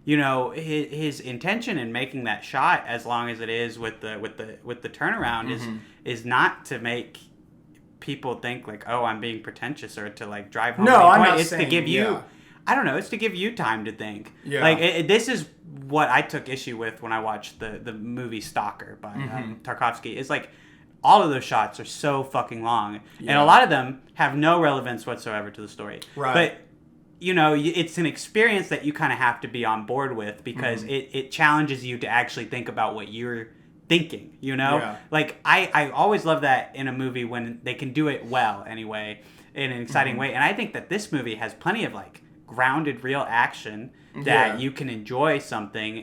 his intention in making that shot, as long as it is with the turnaround, is not to make people think like, oh, I'm being pretentious, or to like drive home. No, I'm point. not It's saying, to give you, I don't know, it's to give you time to think. Yeah. Like, this is what I took issue with when I watched the movie Stalker by Tarkovsky. It's like, all of those shots are so fucking long, and a lot of them have no relevance whatsoever to the story. Right. But it's an experience that you kind of have to be on board with, because it challenges you to actually think about what you're thinking, Yeah. Like, I always love that in a movie when they can do it well, anyway, in an exciting way. And I think that this movie has plenty of, like, grounded, real action that you can enjoy something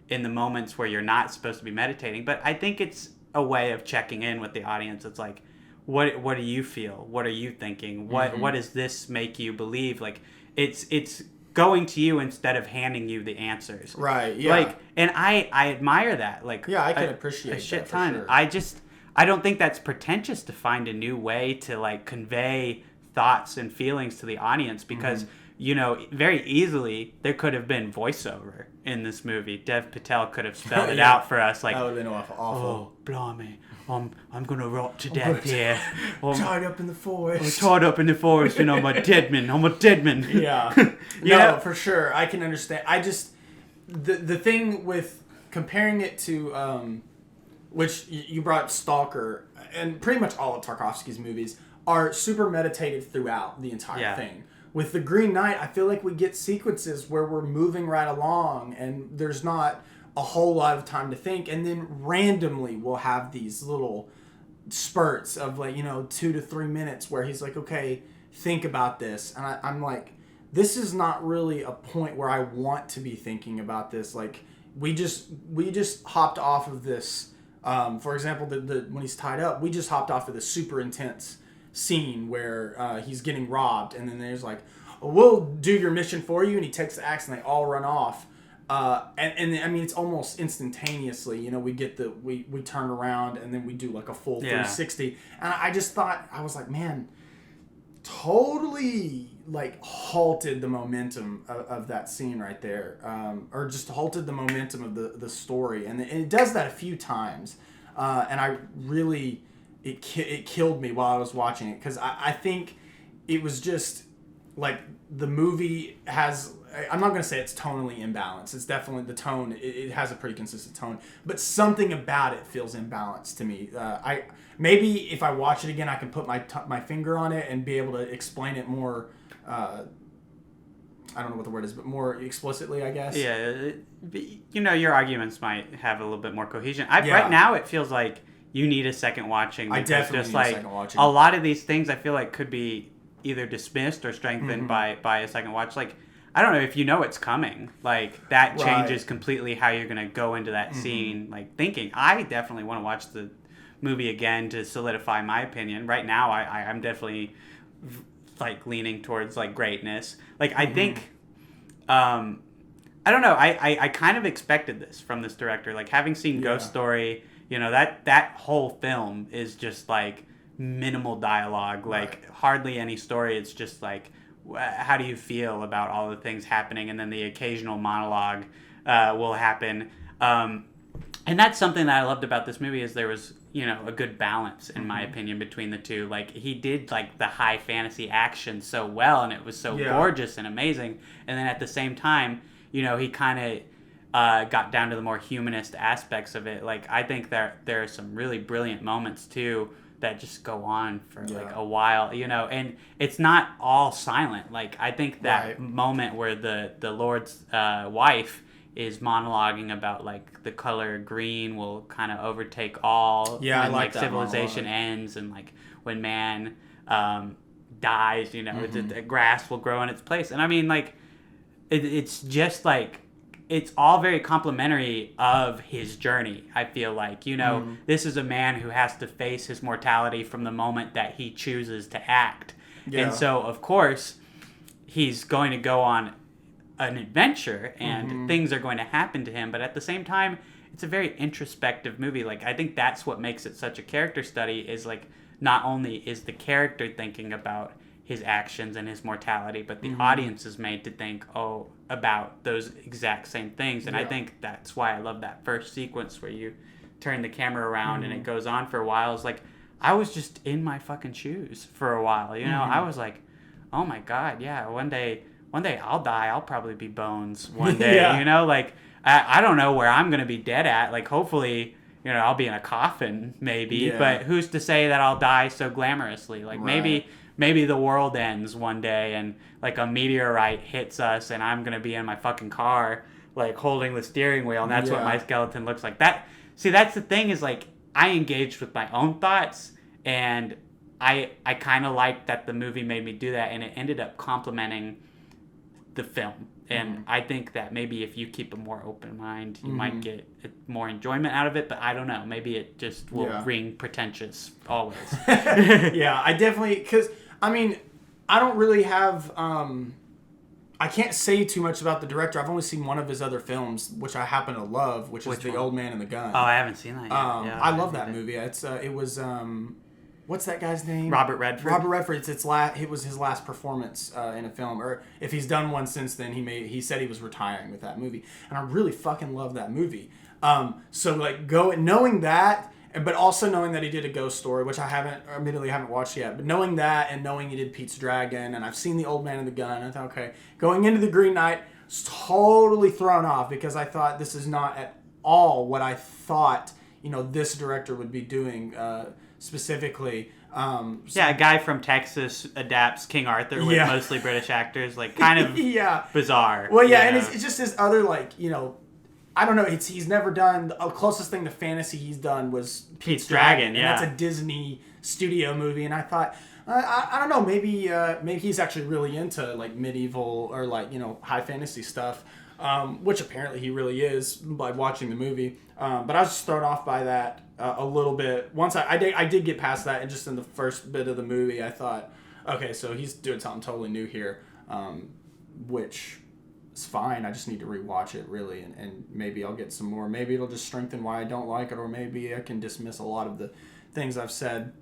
in the moments where you're not supposed to be meditating. But I think it's a way of checking in with the audience. It's like, what do you feel? What are you thinking? What does this make you believe? Like, it's going to you instead of handing you the answers. Right. Yeah. Like, and I admire that. Like, yeah, I can appreciate a shit that ton. For sure. I don't think that's pretentious to find a new way to, like, convey thoughts and feelings to the audience, because very easily there could have been voiceover in this movie. Dev Patel could have spelled it out for us, like, that would have been awful. Oh, blimey, I'm gonna rot to death here. Tied up in the forest. I'm tied up in the forest, and I'm a dead man. Yeah. No, for sure. I can understand. I just, the thing with comparing it to, which you brought Stalker, and pretty much all of Tarkovsky's movies are super meditative throughout the entire thing. With The Green Knight, I feel like we get sequences where we're moving right along, and there's not a whole lot of time to think, and then randomly we'll have these little spurts of, like, 2 to 3 minutes where he's like, okay, think about this. And I'm like, this is not really a point where I want to be thinking about this. Like, we just hopped off of this, for example, when he's tied up, we just hopped off of this super intense scene where he's getting robbed, and then there's like, we'll do your mission for you, and he takes the axe, and they all run off. And I mean, it's almost instantaneously. We get we turn around, and then we do like a full 360. And I just thought, I was like, man, totally like halted the momentum of that scene right there, or just halted the momentum of the story. And it does that a few times, and I really it killed me while I was watching it, because I think it was just like the movie has. I'm not going to say it's tonally imbalanced. It's definitely the tone. It has a pretty consistent tone, but something about it feels imbalanced to me. Maybe if I watch it again, I can put my finger on it and be able to explain it more. I don't know what the word is, but more explicitly, I guess. Yeah, your arguments might have a little bit more cohesion. Right now, it feels like you need a second watching. I definitely need a second watching. A lot of these things, I feel like, could be either dismissed or strengthened by a second watch. Like, I don't know if you know it's coming. Like, that changes completely how you're going to go into that scene, like, thinking. I definitely want to watch the movie again to solidify my opinion. Right now, I'm definitely, like, leaning towards, like, greatness. Like, I think, I don't know, I kind of expected this from this director. Like, having seen Ghost Story, that whole film is just, like, minimal dialogue. Like, hardly any story. It's just, like, how do you feel about all the things happening, and then the occasional monologue will happen, and that's something that I loved about this movie, is there was a good balance, in my opinion, between the two. Like, he did like the high fantasy action so well, and it was so gorgeous and amazing, and then at the same time he kind of got down to the more humanist aspects of it. Like, I think there are some really brilliant moments too that just go on for like a while, and it's not all silent. Like, I think that moment where the Lord's wife is monologuing about like the color green will kind of overtake all, and like civilization ends, and like when man dies, the grass will grow in its place. And I mean, like, it's just like, it's all very complimentary of his journey, I feel like. This is a man who has to face his mortality from the moment that he chooses to act. Yeah. And so, of course, he's going to go on an adventure, and things are going to happen to him. But at the same time, it's a very introspective movie. Like, I think that's what makes it such a character study, is like, not only is the character thinking about his actions and his mortality, but the audience is made to think about those exact same things. And I think that's why I love that first sequence where you turn the camera around and it goes on for a while. It's like, I was just in my fucking shoes for a while, I was like, oh my god, yeah, one day I'll die. I'll probably be bones one day. Like, I don't know where I'm gonna be dead at. Like, hopefully I'll be in a coffin maybe, but who's to say that I'll die so glamorously? Like, maybe the world ends one day, and like a meteorite hits us, and I'm gonna be in my fucking car, like holding the steering wheel, and that's what my skeleton looks like. That's the thing, is like, I engaged with my own thoughts, and I kind of liked that the movie made me do that, and it ended up complementing the film. And I think that maybe if you keep a more open mind, you might get more enjoyment out of it. But I don't know. Maybe it just will ring pretentious always. Yeah, I definitely... Because, I mean, I don't really have... I can't say too much about the director. I've only seen one of his other films, which I happen to love, which is The Old Man and the Gun. Oh, I haven't seen that yet. I love that movie. It was... what's that guy's name? Robert Redford. Robert Redford. It was his last performance in a film, or if he's done one since then, he said he was retiring with that movie, and I really fucking love that movie. So like knowing that, but also knowing that he did a Ghost Story, which I haven't watched yet, but knowing that and knowing he did Pete's Dragon, and I've seen The Old Man and the Gun, I thought, okay, going into The Green Knight, I was totally thrown off, because I thought this is not at all what I thought this director would be doing. Specifically, a guy from Texas adapts King Arthur with mostly British actors, like, kind of bizarre. Well, and it's just this other, like, I don't know. He's never done, the closest thing to fantasy he's done was Pete's Dragon, and that's a Disney studio movie. And I thought, I don't know, maybe he's actually really into like medieval or like high fantasy stuff, which apparently he really is by watching the movie. But I was just thrown off by that a little bit. Once I did get past that, and just in the first bit of the movie, I thought, okay, so he's doing something totally new here. which is fine. I just need to rewatch it really, and maybe I'll get some more. Maybe it'll just strengthen why I don't like it, or maybe I can dismiss a lot of the things I've said.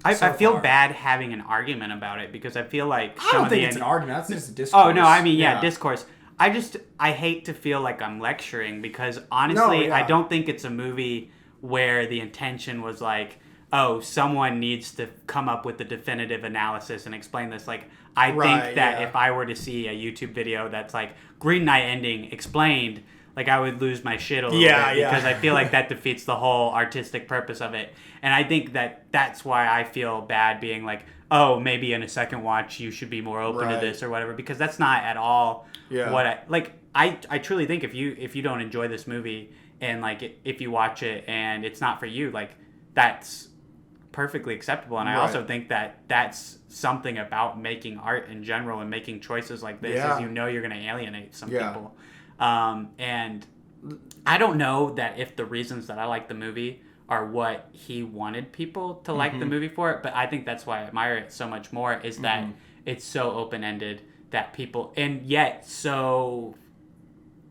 I feel bad having an argument about it because I feel like I don't think it's an argument. That's just a discourse. Oh no, I mean discourse. I hate to feel like I'm lecturing because honestly, I don't think it's a movie where the intention was like, oh, someone needs to come up with the definitive analysis and explain this. Like, I think that if I were to see a YouTube video that's like Green Knight ending explained, like I would lose my shit a little bit because I feel like that defeats the whole artistic purpose of it. And I think that that's why I feel bad being like, oh, maybe in a second watch you should be more open to this or whatever, because that's not at all what I truly think if you don't enjoy this movie and like if you watch it and it's not for you, like that's perfectly acceptable. And I also think that that's something about making art in general and making choices like this is you're going to alienate some people. And I don't know that if the reasons that I like the movie are what he wanted people to like the movie for it, but I think that's why I admire it so much more is that it's so open-ended that people, and yet so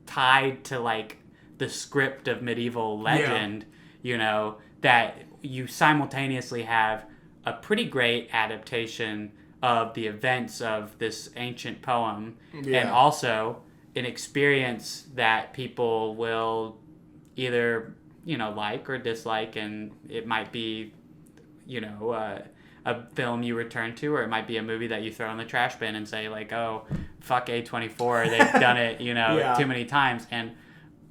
tied to like the script of medieval legend, you know, that you simultaneously have a pretty great adaptation of the events of this ancient poem and also an experience that people will either, you know, like or dislike, and it might be, you know, a film you return to, or it might be a movie that you throw in the trash bin and say like, oh, fuck A24, they've done it, you know, too many times. And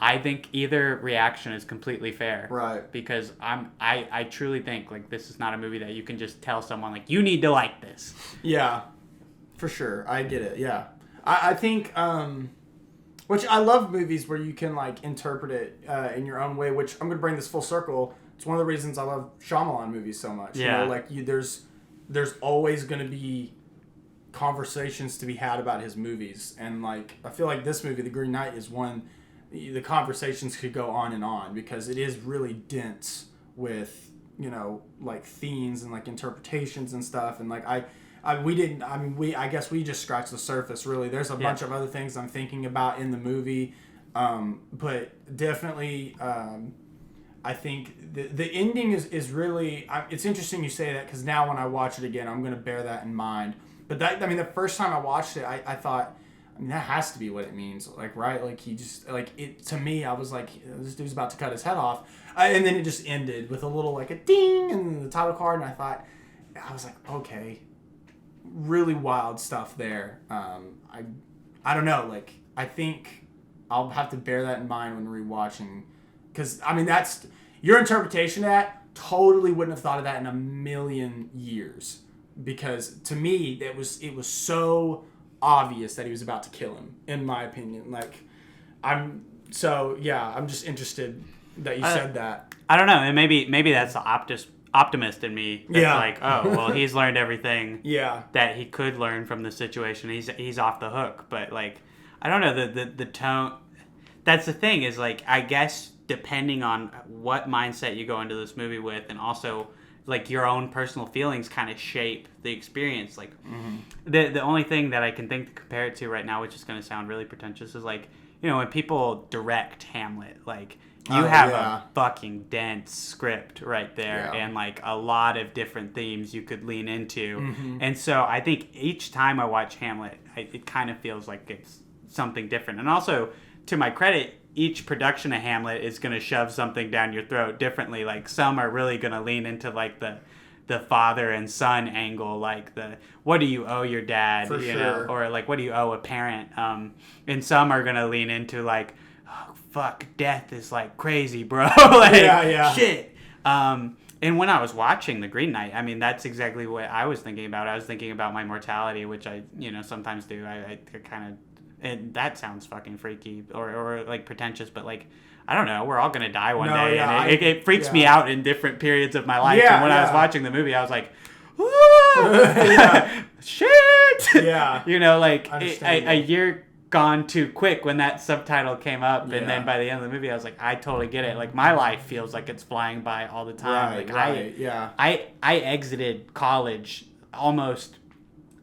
I think either reaction is completely fair, right? Because I truly think like this is not a movie that you can just tell someone like you need to like this. Yeah, for sure, I get it. Yeah, I think which I love movies where you can like interpret it in your own way. Which I'm gonna bring this full circle. It's one of the reasons I love Shyamalan movies so much. Yeah, you know, like there's always gonna be conversations to be had about his movies, and like I feel like this movie, The Green Knight, is one. The conversations could go on and on because it is really dense with, you know, like themes and like interpretations and stuff. And like I guess we just scratched the surface really. There's a bunch of other things I'm thinking about in the movie. But definitely, I think the ending is really, it's interesting you say that because now when I watch it again, I'm going to bear that in mind. But the first time I watched it, I thought, I mean, that has to be what it means, like, right? Like, he just, like, it, to me, I was like, this dude's about to cut his head off. And then it just ended with a little, like, a ding and the title card. And I was like, okay, really wild stuff there. I don't know, like, I think I'll have to bear that in mind when rewatching. Because, I mean, that's, your interpretation of that, totally wouldn't have thought of that in a million years. Because, to me, it was so obvious that he was about to kill him, in my opinion. Like, I'm just interested that you said that. I don't know, and maybe that's the optimist in me. That's like, oh, well, he's learned everything that he could learn from the situation. He's off the hook. But like, I don't know, the tone. That's the thing is like, I guess depending on what mindset you go into this movie with, and also like your own personal feelings kind of shape the experience. Like the only thing that I can think to compare it to right now, which is going to sound really pretentious, is like, you know, when people direct Hamlet, like you have a fucking dense script right there and like a lot of different themes you could lean into. And so I think each time I watch Hamlet, it kind of feels like it's something different. And also, to my credit, each production of Hamlet is going to shove something down your throat differently. Like, some are really going to lean into, like, the father and son angle, like the, what do you owe your dad, know, or, like, what do you owe a parent? And some are going to lean into, like, oh, fuck, death is, like, crazy, bro. Like, shit. And when I was watching The Green Knight, I mean, that's exactly what I was thinking about. I was thinking about my mortality, which I, you know, sometimes do. I kind of... And that sounds fucking freaky or like pretentious, but like, I don't know, we're all gonna die one day, and it freaks me out in different periods of my life. And when I was watching the movie, I was like, shit, you know, like a year gone too quick when that subtitle came up, and then by the end of the movie, I was like, I totally get it. Like, my life feels like it's flying by all the time. I exited college almost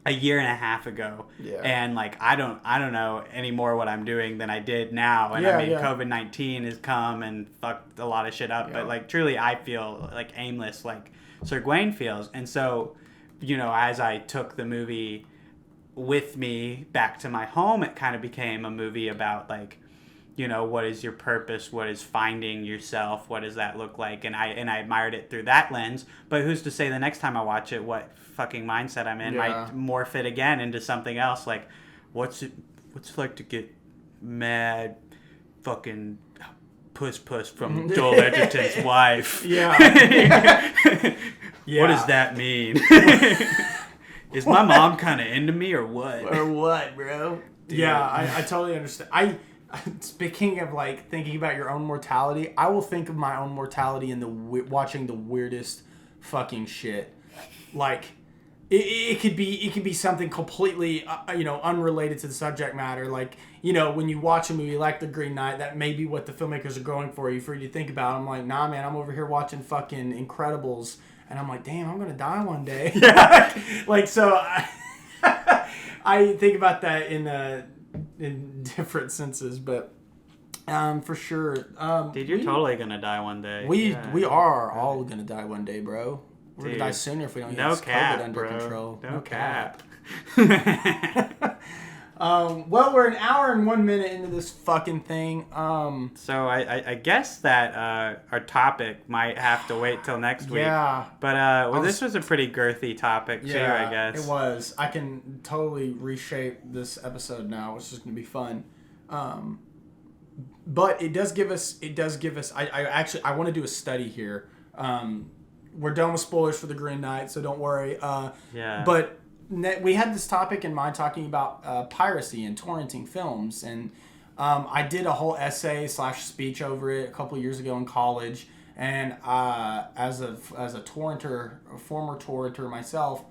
a year and a half ago, Yeah. and like I don't know anymore what I'm doing than I did now. And I mean, COVID-19 has come and fucked a lot of shit up, but like truly, I feel like aimless, like Sir Gawain feels. And so, you know, as I took the movie with me back to my home, it kind of became a movie about like, you know, what is your purpose? What is finding yourself? What does that look like? And I admired it through that lens. But who's to say the next time I watch it, what fucking mindset I'm in might morph it again into something else? Like, what's it like to get mad, fucking puss from Joel Edgerton's wife? Yeah. What does that mean? Is my mom kind of into me or what? Or what, bro? Dude. Yeah, I totally understand. Speaking of like thinking about your own mortality, I will think of my own mortality in watching the weirdest fucking shit. Like it could be something completely unrelated to the subject matter. Like, you know, when you watch a movie like The Green Knight, that may be what the filmmakers are going for you to think about. I'm like, nah, man, I'm over here watching fucking Incredibles, and I'm like, damn, I'm gonna die one day. Like, so I think about that in different senses, but for sure. Dude, you're totally gonna die one day. We are all gonna die one day, bro. We're gonna die sooner if we don't get this COVID under control. No cap. Well, we're an hour and 1 minute into this fucking thing. So I guess that our topic might have to wait till next week. Yeah. But this was a pretty girthy topic too, I guess. It was. I can totally reshape this episode now, which is gonna be fun. But it does give us. I want to do a study here. We're done with spoilers for The Green Knight, so don't worry. But we had this topic in mind talking about piracy and torrenting films, and I did a whole essay / speech over it a couple years ago in college. And as a torrenter, a former torrenter myself,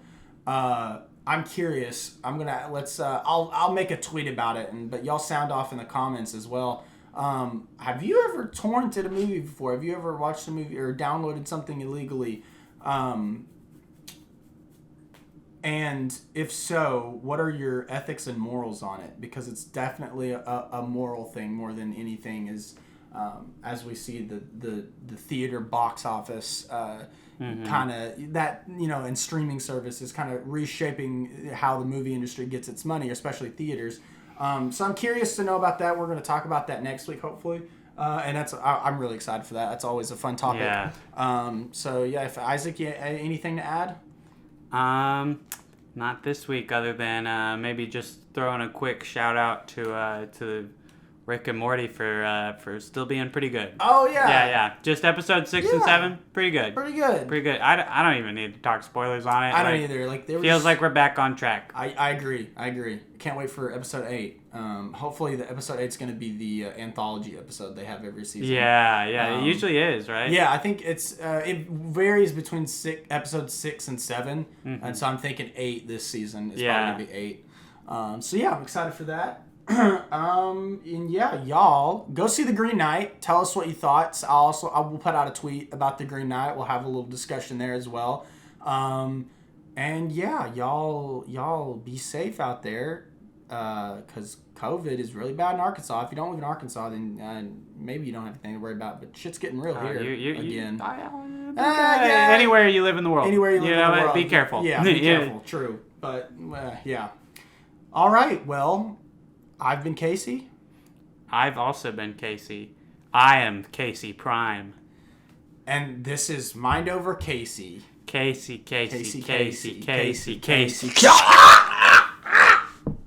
I'm curious. I'll make a tweet about it, but y'all sound off in the comments as well. Have you ever torrented a movie before? Have you ever watched a movie or downloaded something illegally? And if so, what are your ethics and morals on it? Because it's definitely a moral thing more than anything. Is as we see the theater box office kind of that, you know, and streaming services kind of reshaping how the movie industry gets its money, especially theaters. So I'm curious to know about that. We're going to talk about that next week, hopefully. And I'm really excited for that. That's always a fun topic. Yeah. So yeah, if Isaac, anything to add? Not this week, other than maybe just throwing a quick shout out to Rick and Morty for still being pretty good. Oh yeah. Yeah. Just episode 6 and 7, pretty good. Pretty good. I don't even need to talk spoilers on it. I don't either. Like feels like we're back on track. I agree. Can't wait for episode 8. Hopefully the episode 8 is going to be the anthology episode they have every season. Yeah. It usually is, right? Yeah, I think it varies between episode 6 and 7, and so I'm thinking 8 this season is probably going to be 8. So yeah, I'm excited for that. And yeah, y'all go see The Green Knight. Tell us what you thought. I will put out a tweet about The Green Knight. We'll have a little discussion there as well. And yeah, y'all be safe out there. Because COVID is really bad in Arkansas. If you don't live in Arkansas, then maybe you don't have anything to worry about. But shit's getting real here again. Anywhere you live in the world. Anywhere you live in the world. Be careful. Yeah, be careful. True. But yeah. All right. Well, I've been Casey. I've also been Casey. I am Casey Prime. And this is Mind Over Casey. Casey.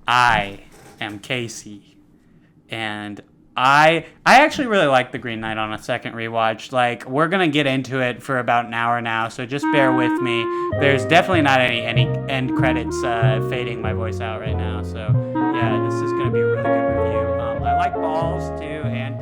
I am Casey. And I actually really like The Green Knight on a second rewatch. Like, we're going to get into it for about an hour now, so just bear with me. There's definitely not any end credits fading my voice out right now. So, yeah, this is going to be a really good review. I like balls, too, and